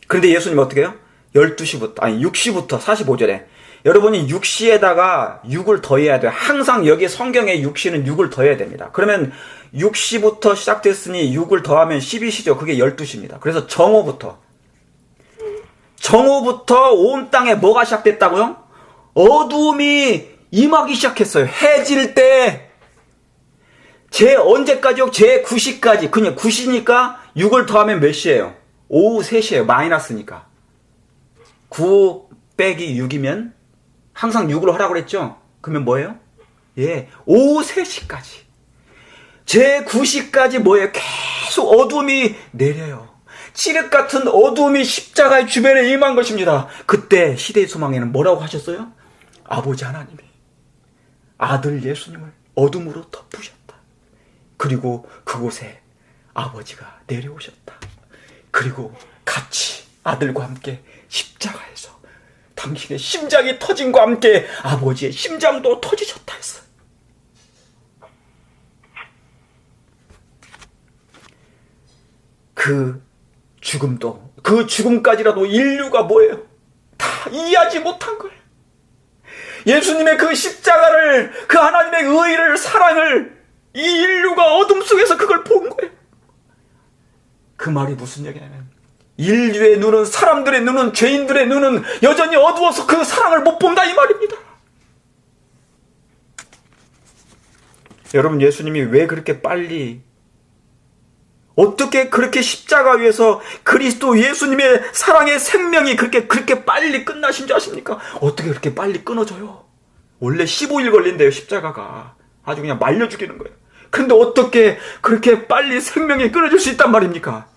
그런데 예수님 어떻게 해요? 6시부터 45절에 여러분이 6시에다가 6을 더해야 돼요. 항상 여기 성경에 6시는 6을 더해야 됩니다. 그러면 6시부터 시작됐으니 6을 더하면 12시죠. 그게 12시입니다. 그래서 정오부터 온 땅에 뭐가 시작됐다고요? 어둠이 임하기 시작했어요. 해질 때 언제까지요? 제 9시까지. 그냥 9시니까 6을 더하면 몇 시예요? 오후 3시예요. 마이너스니까. 9 빼기 6이면 항상 6을 하라고 그랬죠? 그러면 뭐예요? 예, 오후 3시까지. 제 9시까지 뭐예요? 계속 어둠이 내려요. 칠흑 같은 어둠이 십자가의 주변에 임한 것입니다. 그때 시대의 소망에는 뭐라고 하셨어요? 아버지 하나님이 아들 예수님을 어둠으로 덮으셨다. 그리고 그곳에 아버지가 내려오셨다. 그리고 같이 아들과 함께 십자가에서 당신의 심장이 터짐과 함께 아버지의 심장도 터지셨다 했어요. 그 죽음까지라도 인류가 뭐예요? 다 이해하지 못한 거예요. 예수님의 그 십자가를, 그 하나님의 의를, 사랑을 이 인류가 어둠 속에서 그걸 본 거예요. 그 말이 무슨 얘기냐면 인류의 눈은, 사람들의 눈은, 죄인들의 눈은 여전히 어두워서 그 사랑을 못 본다 이 말입니다. 여러분, 예수님이 왜 그렇게 빨리, 어떻게 그렇게 십자가 위에서 그리스도 예수님의 사랑의 생명이 그렇게 빨리 끝나신 줄 아십니까? 어떻게 그렇게 빨리 끊어져요? 원래 15일 걸린대요, 십자가가. 아주 그냥 말려 죽이는 거예요. 근데 어떻게 그렇게 빨리 생명이 끊어질 수 있단 말입니까?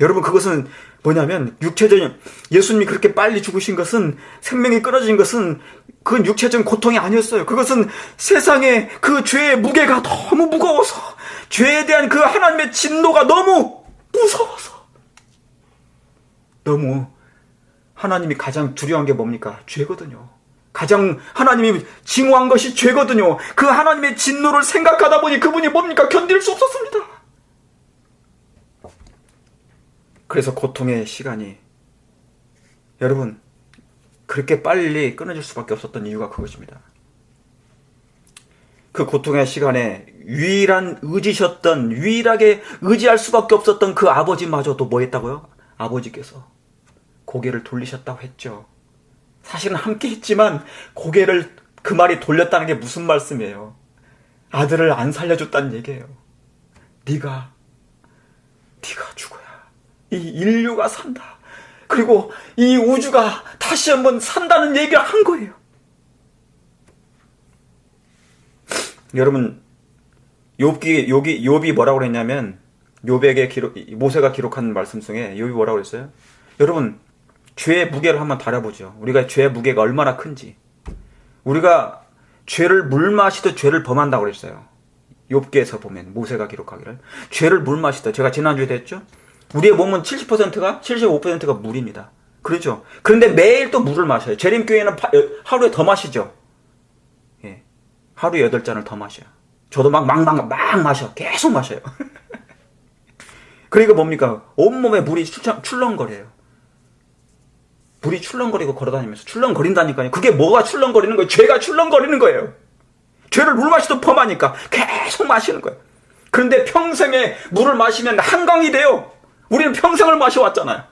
여러분, 그것은 뭐냐면, 육체적인, 예수님이 그렇게 빨리 죽으신 것은, 생명이 끊어진 것은, 그건 육체적인 고통이 아니었어요. 그것은 세상의 그 죄의 무게가 너무 무거워서, 죄에 대한 그 하나님의 진노가 너무 무서워서, 너무 하나님이 가장 두려운 게 뭡니까? 죄거든요. 가장 하나님이 징후한 것이 죄거든요. 그 하나님의 진노를 생각하다 보니 그분이 뭡니까? 견딜 수 없었습니다. 그래서 고통의 시간이, 여러분, 그렇게 빨리 끊어질 수밖에 없었던 이유가 그것입니다. 그 고통의 시간에 유일한 의지셨던, 유일하게 의지할 수밖에 없었던 그 아버지마저도 뭐 했다고요? 아버지께서 고개를 돌리셨다고 했죠. 사실은 함께 했지만 고개를, 그 말이 돌렸다는 게 무슨 말씀이에요? 아들을 안 살려줬다는 얘기예요. 네가 죽어야 이 인류가 산다. 그리고 이 우주가 다시 한번 산다는 얘기를 한 거예요. 여러분, 욥이 뭐라고 그랬냐면, 모세가 기록한 말씀 중에 욥이 뭐라고 그랬어요? 여러분, 죄의 무게를 한번 다뤄보죠. 우리가 죄의 무게가 얼마나 큰지. 우리가 죄를 물 마시듯 죄를 범한다고 그랬어요. 욥기에서 보면, 모세가 기록하기를. 죄를 물 마시듯. 제가 지난주에 했죠? 우리의 몸은 75%가 물입니다. 그렇죠? 그런데 매일 또 물을 마셔요. 재림교회는 하루에 더 마시죠? 예. 하루에 8잔을 더 마셔요. 저도 막 마셔. 계속 마셔요. 그러니까 뭡니까? 온몸에 물이 출렁거려요. 물이 출렁거리고 걸어다니면서 출렁거린다니까요. 그게 뭐가 출렁거리는 거예요? 죄가 출렁거리는 거예요. 죄를 물 마시듯 범하니까 계속 마시는 거예요. 그런데 평생에 물을 마시면 한강이 돼요. 우리는 평생을 마셔왔잖아요.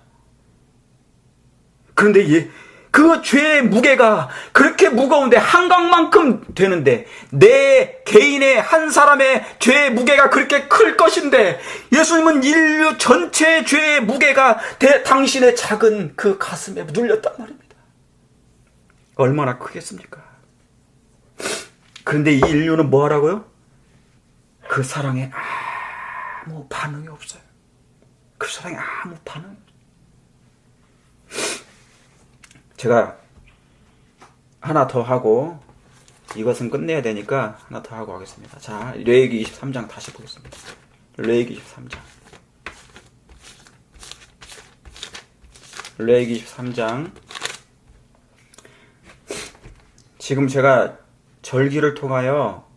그런데 그 죄의 무게가 그렇게 무거운데, 한강만큼 되는데, 내 개인의 한 사람의 죄의 무게가 그렇게 클 것인데, 예수님은 인류 전체의 죄의 무게가 당신의 작은 그 가슴에 눌렸단 말입니다. 얼마나 크겠습니까? 그런데 이 인류는 뭐 하라고요? 그 사랑에 아무 반응이 없어요. 그 사랑에 아무 반응이 없어요. 제가 하나 더 하고, 이것은 끝내야 되니까 하나 더 하고 하겠습니다. 자, 레위기 23장 다시 보겠습니다. 레위기 23장. 레위기 23장. 지금 제가 절기를 통하여,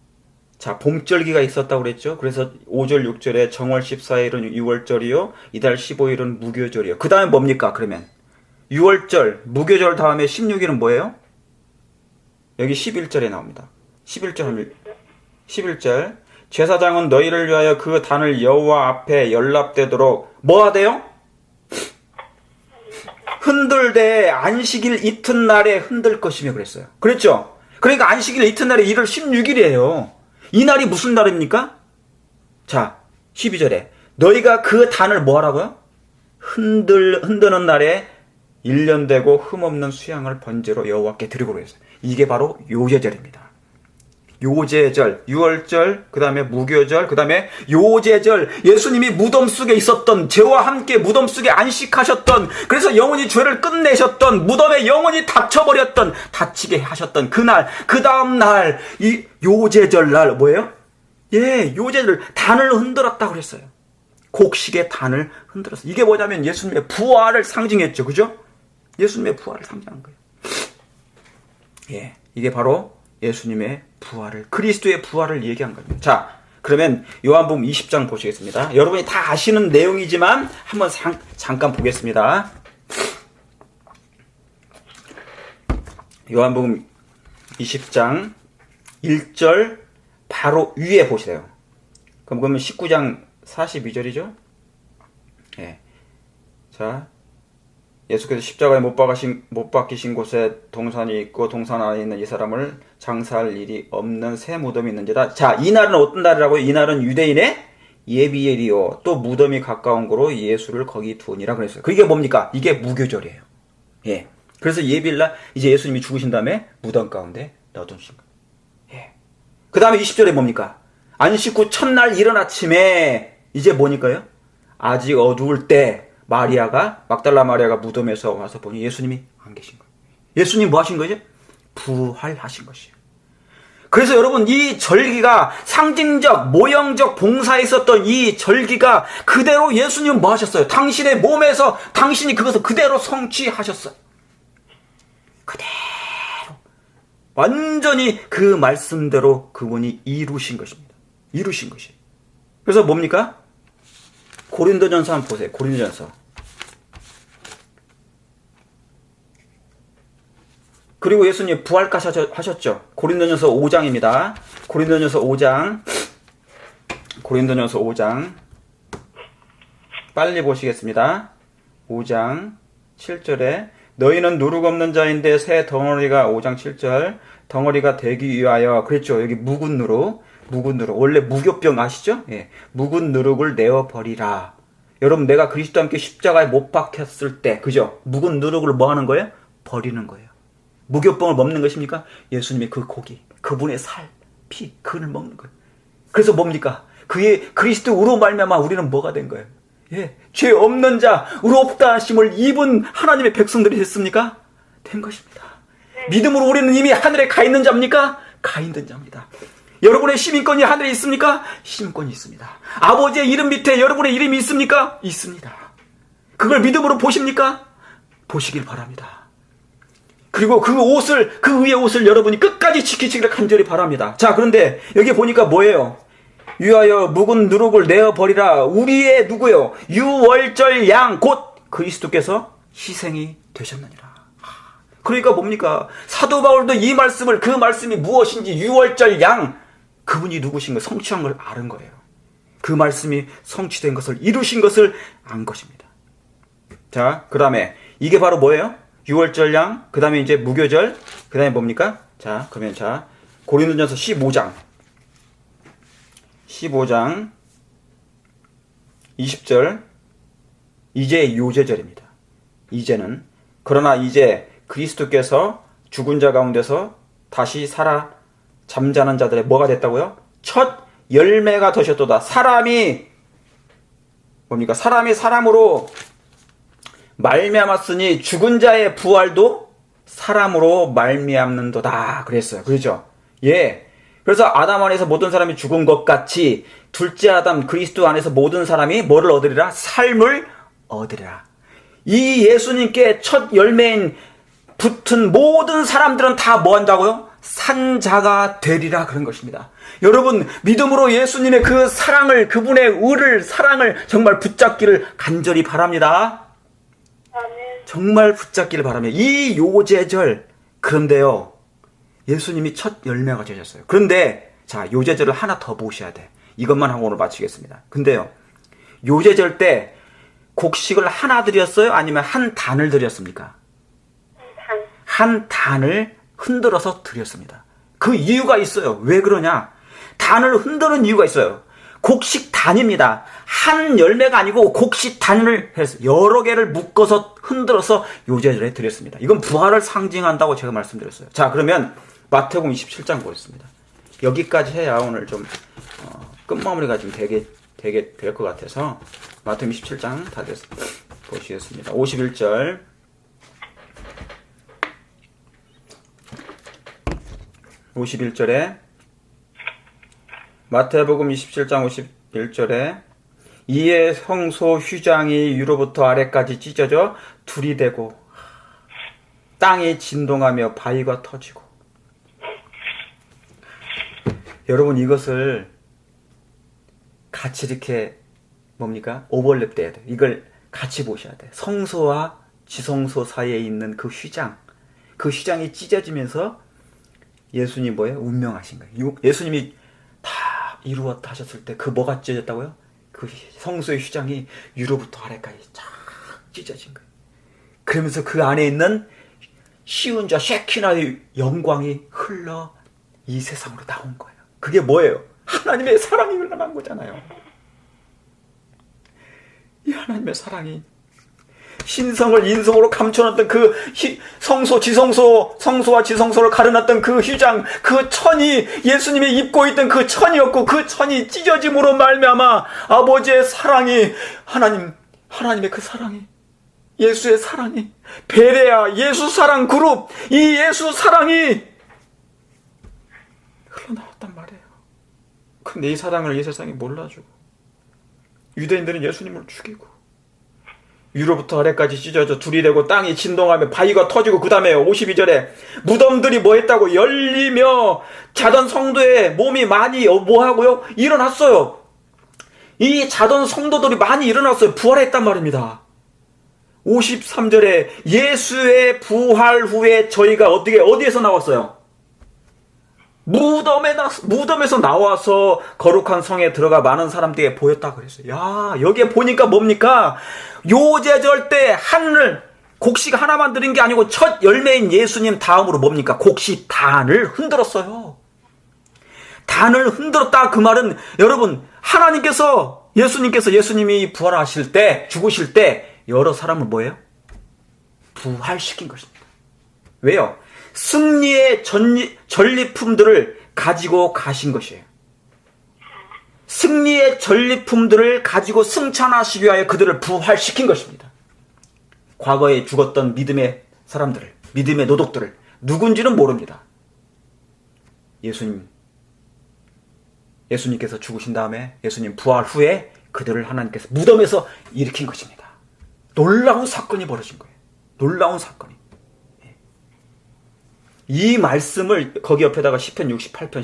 자, 봄절기가 있었다고 그랬죠? 그래서 5절, 6절에 정월 14일은 6월절이요, 이달 15일은 무교절이요. 그 다음에 뭡니까, 그러면? 6월절, 무교절 다음에 16일은 뭐예요? 여기 11절에 나옵니다. 11절. 제사장은 너희를 위하여 그 단을 여호와 앞에 연납되도록 뭐 하대요? 흔들되 안식일 이튿날에 흔들 것이며 그랬어요. 그랬죠? 그러니까 안식일 이튿날에 1월 16일이에요. 이 날이 무슨 날입니까? 자, 12절에 너희가 그 단을 뭐 하라고요? 흔드는 날에 1년 되고 흠없는 수양을 번제로 여호와께 드리고 그랬어요. 이게 바로 요제절입니다. 요제절, 6월절, 그 다음에 무교절, 그 다음에 요제절. 예수님이 무덤 속에 있었던, 죄와 함께 무덤 속에 안식하셨던, 그래서 영원히 죄를 끝내셨던, 무덤에 영원히 닫혀버렸던, 닫히게 하셨던 그날, 그 다음 날, 이 요제절 날 뭐예요? 예, 요제절, 단을 흔들었다고 그랬어요. 곡식의 단을 흔들었어요. 이게 뭐냐면 예수님의 부활을 상징했죠. 그죠? 예수님의 부활을 상징한 거예요. 예, 이게 바로 예수님의 부활을, 그리스도의 부활을 얘기한 겁니다. 자, 그러면 요한복음 20장 보시겠습니다. 여러분이 다 아시는 내용이지만 한번 잠깐 보겠습니다. 요한복음 20장 1절 바로 위에 보세요. 그러면 19장 42절이죠? 예. 자, 예수께서 십자가에 못 박히신 곳에 동산이 있고 동산 안에 있는 이 사람을 장사할 일이 없는 새 무덤이 있는지라. 자, 이 날은 어떤 날이라고요? 이 날은 유대인의 예비예리요 또 무덤이 가까운 거로 예수를 거기 두으니라 그랬어요. 그게 뭡니까? 이게 무교절이에요. 예. 그래서 예비일날 이제 예수님이 죽으신 다음에 무덤 가운데 넣어두신 거예요. 예. 그 다음에 20절에 뭡니까? 안식 후 첫날 이른 아침에 이제 뭐니까요? 아직 어두울 때 막달라 마리아가 무덤에서 와서 보니 예수님이 안 계신 거예요. 예수님 뭐 하신 거죠? 부활하신 것이에요. 그래서 여러분, 이 절기가 상징적, 모형적 봉사에 있었던 이 절기가 그대로 예수님은 뭐 하셨어요? 당신의 몸에서 당신이 그것을 그대로 성취하셨어요. 그대로. 완전히 그 말씀대로 그분이 이루신 것입니다. 이루신 것이에요. 그래서 뭡니까? 고린도전서 한번 보세요. 고린도전서. 그리고 예수님 부활까지 하셨죠. 고린도전서 5장입니다. 고린도전서 5장. 빨리 보시겠습니다. 5장 7절에 너희는 누룩 없는 자인데 새 덩어리가 5장 7절 덩어리가 되기 위하여 그랬죠. 여기 묵은 누룩. 원래 무교병 아시죠? 예. 묵은 누룩을 내어버리라. 여러분, 내가 그리스도와 함께 십자가에 못 박혔을 때, 그죠? 묵은 누룩을 뭐 하는 거예요? 버리는 거예요. 무교병을 먹는 것입니까? 예수님의 그 고기, 그분의 살, 피, 그를 먹는 거예요. 그래서 뭡니까? 그의 그리스도로 말미암아 우리는 뭐가 된 거예요? 예. 죄 없는 자, 의롭다 하심을 입은 하나님의 백성들이 됐습니까? 된 것입니다. 믿음으로 우리는 이미 하늘에 가 있는 자입니까? 가 있는 자입니다. 여러분의 시민권이 하늘에 있습니까? 시민권이 있습니다. 아버지의 이름 밑에 여러분의 이름이 있습니까? 있습니다. 그걸 믿음으로 보십니까? 보시길 바랍니다. 그리고 그 위의 옷을 여러분이 끝까지 지키시기를 간절히 바랍니다. 자, 그런데 여기 보니까 뭐예요? 위하여 묵은 누룩을 내어버리라. 우리의 누구요? 유월절 양 곧 그리스도께서 희생이 되셨느니라. 그러니까 뭡니까? 사도 바울도 이 말씀을, 그 말씀이 무엇인지 유월절 양, 그분이 누구신 걸 성취한 걸 아는 거예요. 그 말씀이 성취된 것을, 이루신 것을 안 것입니다. 자, 그 다음에 이게 바로 뭐예요? 유월절 양, 그 다음에 이제 무교절, 그 다음에 뭡니까? 자, 그러면 고린도전서 15장 20절, 이제 요제절입니다. 그러나 이제 그리스도께서 죽은 자 가운데서 다시 살아 잠자는 자들의 뭐가 됐다고요? 첫 열매가 되셨도다. 사람이 뭡니까? 사람이 사람으로 말미암았으니 죽은 자의 부활도 사람으로 말미암는도다. 그랬어요. 그렇죠? 예. 그래서 아담 안에서 모든 사람이 죽은 것 같이 둘째 아담 그리스도 안에서 모든 사람이 뭐를 얻으리라? 삶을 얻으리라. 이 예수님께 첫 열매인 붙은 모든 사람들은 다 뭐 한다고요? 산자가 되리라 그런 것입니다. 여러분, 믿음으로 예수님의 그 사랑을, 그분의 사랑을 정말 붙잡기를 간절히 바랍니다. 아멘. 정말 붙잡기를 바랍니다. 이 요제절, 그런데요, 예수님이 첫 열매가 되셨어요. 그런데 자, 요제절을 하나 더 보셔야 돼. 이것만 하고 오늘 마치겠습니다. 근데요, 요제절 때 곡식을 하나 드렸어요? 아니면 한 단을 드렸습니까? 한 단을 흔들어서 드렸습니다. 그 이유가 있어요. 왜 그러냐? 단을 흔드는 이유가 있어요. 곡식 단입니다. 한 열매가 아니고 곡식 단을 해서 여러 개를 묶어서 흔들어서 요제절에 드렸습니다. 이건 부활을 상징한다고 제가 말씀드렸어요. 자, 그러면 마태복음 27장 보겠습니다. 여기까지 해야 오늘 좀 끝마무리가 좀 되게 될 것 같아서 마태복음 27장 다 됐습니다. 보시겠습니다. 51절. 마태복음 27장 51절에 이에 성소 휘장이 위로부터 아래까지 찢어져 둘이 되고 땅이 진동하며 바위가 터지고. 여러분, 이것을 같이 이렇게 뭡니까? 오버랩 돼야 돼. 이걸 같이 보셔야 돼. 성소와 지성소 사이에 있는 그 휘장, 그 휘장이 찢어지면서 예수님이 뭐예요? 운명하신 거예요. 예수님이 다 이루었다 하셨을 때 그 뭐가 찢어졌다고요? 그 성소의 휘장이 위로부터 아래까지 쫙 찢어진 거예요. 그러면서 그 안에 있는 시운자 쉐키나의 영광이 흘러 이 세상으로 나온 거예요. 그게 뭐예요? 하나님의 사랑이 흘러난 거잖아요. 이 하나님의 사랑이 신성을 인성으로 감춰놨던 그 성소, 지성소, 성소와 지성소를 가려놨던 그 휘장, 그 천이 예수님이 입고 있던 그 천이었고, 그 천이 찢어짐으로 말미암아 아버지의 사랑이, 하나님의 그 사랑이, 예수의 사랑이, 베레아 예수 사랑 그룹, 이 예수 사랑이 흘러나왔단 말이에요. 근데 이 사랑을 이 세상이 몰라주고, 유대인들은 예수님을 죽이고, 위로부터 아래까지 찢어져 둘이 되고 땅이 진동하며 바위가 터지고, 그 다음에 52절에 무덤들이 뭐 했다고? 열리며 자던 성도의 몸이 많이 뭐 하고요? 일어났어요. 이 자던 성도들이 많이 일어났어요. 부활했단 말입니다. 53절에 예수의 부활 후에 저희가 어디에서 나왔어요? 무덤에서 나와서 거룩한 성에 들어가 많은 사람들에게 보였다 그랬어요. 야, 여기에 보니까 뭡니까? 요제절 때 하늘 곡식 하나만 드린 게 아니고 첫 열매인 예수님 다음으로 뭡니까? 곡식 단을 흔들었어요. 단을 흔들었다 그 말은, 여러분, 예수님이 부활하실 때, 죽으실 때 여러 사람을 뭐예요? 부활시킨 것입니다. 왜요? 승리의 전리품들을 가지고 가신 것이에요. 승리의 전리품들을 가지고 승천하시기 위하여 그들을 부활시킨 것입니다. 과거에 죽었던 믿음의 사람들을, 믿음의 노독들을, 누군지는 모릅니다. 예수님께서 죽으신 다음에, 예수님 부활 후에 그들을 하나님께서 무덤에서 일으킨 것입니다. 놀라운 사건이 벌어진 거예요. 놀라운 사건이. 이 말씀을 거기 옆에다가 시편 68편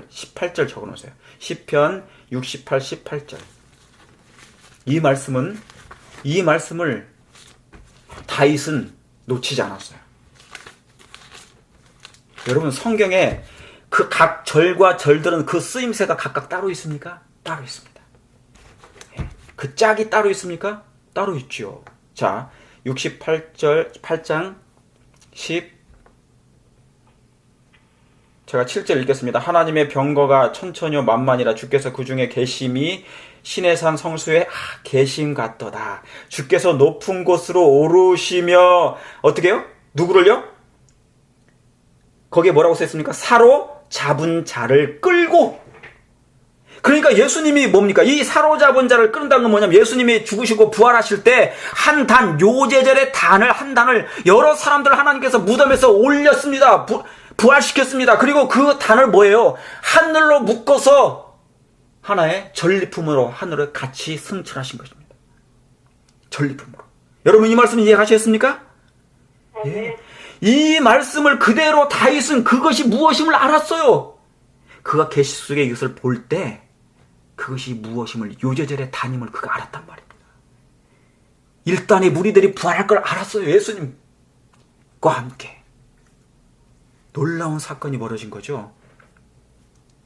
18절 적어놓으세요. 시편 68, 18절. 이 말씀을 다윗은 놓치지 않았어요. 여러분, 성경에 그 각 절과 절들은 그 쓰임새가 각각 따로 있습니까? 따로 있습니다. 그 짝이 따로 있습니까? 따로 있죠. 자, 8장 10, 제가 7절 읽겠습니다. 하나님의 병거가 천천히요 만만이라 주께서 그 중에 계심이 신의 산 성수에 계심 같도다. 주께서 높은 곳으로 오르시며 어떻게 해요? 누구를요? 거기에 뭐라고 써있습니까? 사로잡은 자를 끌고. 그러니까 예수님이 뭡니까? 이 사로잡은 자를 끈다는 건 뭐냐면, 예수님이 죽으시고 부활하실 때 한 단, 요제절의 한 단을 여러 사람들 하나님께서 무덤에서 올렸습니다. 부활시켰습니다. 그리고 그 단을 뭐예요? 하늘로 묶어서 하나의 전리품으로 하늘을 같이 승천하신 것입니다. 전리품으로. 여러분, 이 말씀 이해하셨습니까? 예. 이 말씀을 그대로 다윗은 그것이 무엇임을 알았어요. 그가 계시 속에 이것을 볼 때 그것이 무엇임을, 요제절의 단임을 그가 알았단 말입니다. 일단의 무리들이 부활할 걸 알았어요. 예수님과 함께. 놀라운 사건이 벌어진 거죠.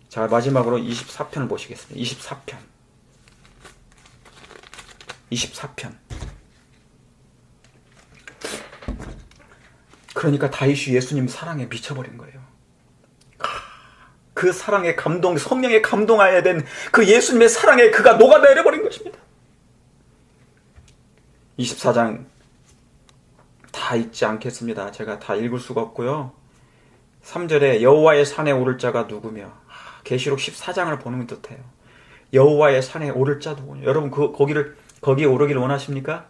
자, 마지막으로 24편을 보시겠습니다. 24편. 그러니까 다윗이 예수님 사랑에 미쳐버린 거예요. 그 사랑의 감동, 성령의 감동하여야 된 그 예수님의 사랑에 그가 녹아내려버린 것입니다. 24장 다 읽지 않겠습니다. 제가 다 읽을 수가 없고요. 3절에 여호와의 산에 오를 자가 누구며, 계시록 14장을 보는 듯해요. 여호와의 산에 오를 자 누구냐. 여러분, 거기에 오르기를 원하십니까?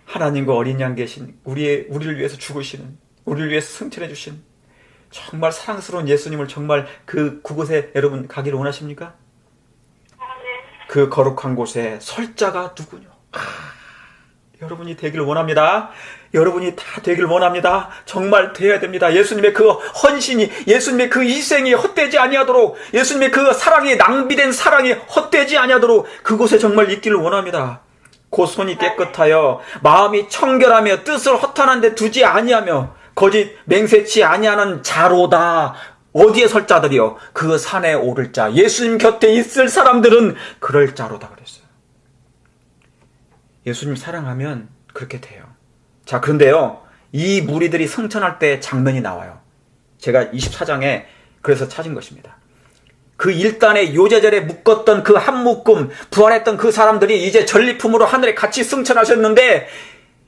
하나님과 어린 양 계신, 우리를 위해서 죽으시는, 우리를 위해서 승천해 주신 정말 사랑스러운 예수님을 정말 그곳에 여러분 가기를 원하십니까? 그 거룩한 곳에 설 자가 누구냐. 여러분이 되기를 원합니다. 여러분이 다 되기를 원합니다. 정말 돼야 됩니다. 예수님의 그 헌신이, 예수님의 그 희생이 헛되지 아니하도록, 예수님의 그 사랑이, 낭비된 사랑이 헛되지 아니하도록 그곳에 정말 있기를 원합니다. 곧 손이 깨끗하여 마음이 청결하며 뜻을 허탄한 데 두지 아니하며 거짓 맹세치 아니하는 자로다. 어디에 설 자들이요? 그 산에 오를 자, 예수님 곁에 있을 사람들은 그럴 자로다 그랬어요. 예수님 사랑하면 그렇게 돼요. 자, 그런데요, 이 무리들이 승천할 때 장면이 나와요. 제가 24장에 그래서 찾은 것입니다. 그 일단의 요제절에 묶었던 그 한 묶음, 부활했던 그 사람들이 이제 전리품으로 하늘에 같이 승천하셨는데,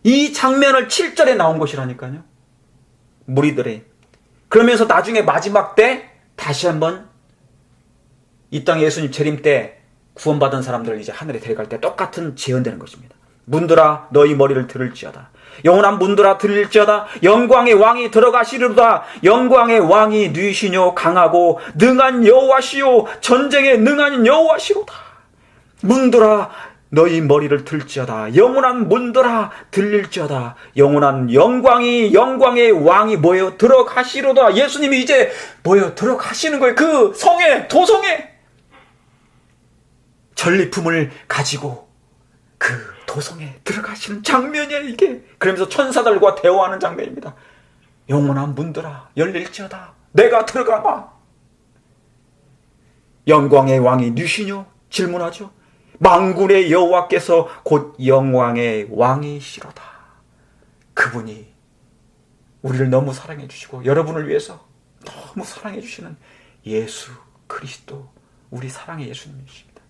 이 장면을 7절에 나온 것이라니까요. 무리들이. 그러면서 나중에 마지막 때 다시 한번 이 땅에 예수님 재림 때 구원받은 사람들을 이제 하늘에 데려갈 때 똑같은 재현되는 것입니다. 문들아 너희 머리를 들을지어다. 영원한 문들아 들릴지어다. 영광의 왕이 들어가시리로다. 영광의 왕이 누이시뇨 강하고 능한 여호와시요 전쟁에 능한 여호와시로다. 문들아 너희 머리를 들지어다. 영원한 문들아 들릴지어다. 영원한 영광의 왕이 뭐예요? 들어가시로다. 예수님이 이제 뭐예요? 들어가시는 거예요. 그 성에, 도성에 전리품을 가지고 그 도성에 들어가시는 장면이에요, 이게. 그러면서 천사들과 대화하는 장면입니다. 영원한 문들아 열릴지어다. 내가 들어가봐. 영광의 왕이 누시뇨? 질문하죠. 만군의 여호와께서 곧 영광의 왕이시로다. 그분이 우리를 너무 사랑해 주시고 여러분을 위해서 너무 사랑해 주시는 예수 그리스도, 우리 사랑의 예수님이십니다.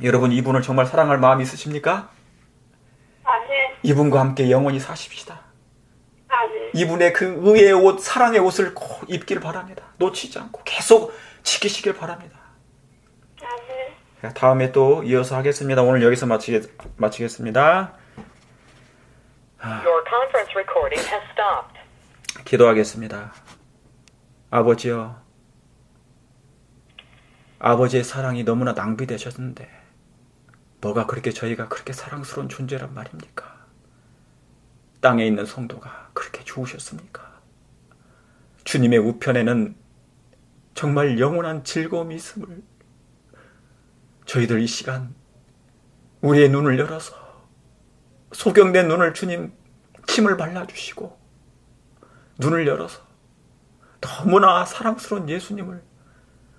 여러분, 이분을 정말 사랑할 마음이 있으십니까? 아멘. 이분과 함께 영원히 사십시다. 아멘. 이분의 그 의의 옷, 사랑의 옷을 꼭 입기를 바랍니다. 놓치지 않고 계속 지키시길 바랍니다. 아멘. 다음에 또 이어서 하겠습니다. 오늘 여기서 마치겠습니다. Your conference recording has stopped. 기도하겠습니다. 아버지여, 아버지의 사랑이 너무나 낭비되셨는데 뭐가 그렇게 저희가 그렇게 사랑스러운 존재란 말입니까? 땅에 있는 성도가 그렇게 좋으셨습니까? 주님의 우편에는 정말 영원한 즐거움이 있음을 저희들 이 시간 우리의 눈을 열어서 소경된 눈을 주님 침을 발라주시고 눈을 열어서 너무나 사랑스러운 예수님을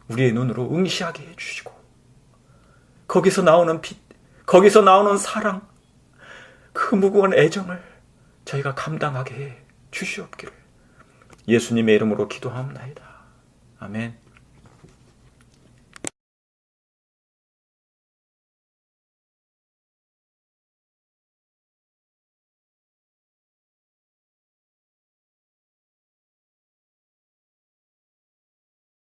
우리의 눈으로 응시하게 해주시고 거기서 나오는 빛, 거기서 나오는 사랑, 그 무거운 애정을 저희가 감당하게 해 주시옵기를 예수님의 이름으로 기도하옵나이다. 아멘.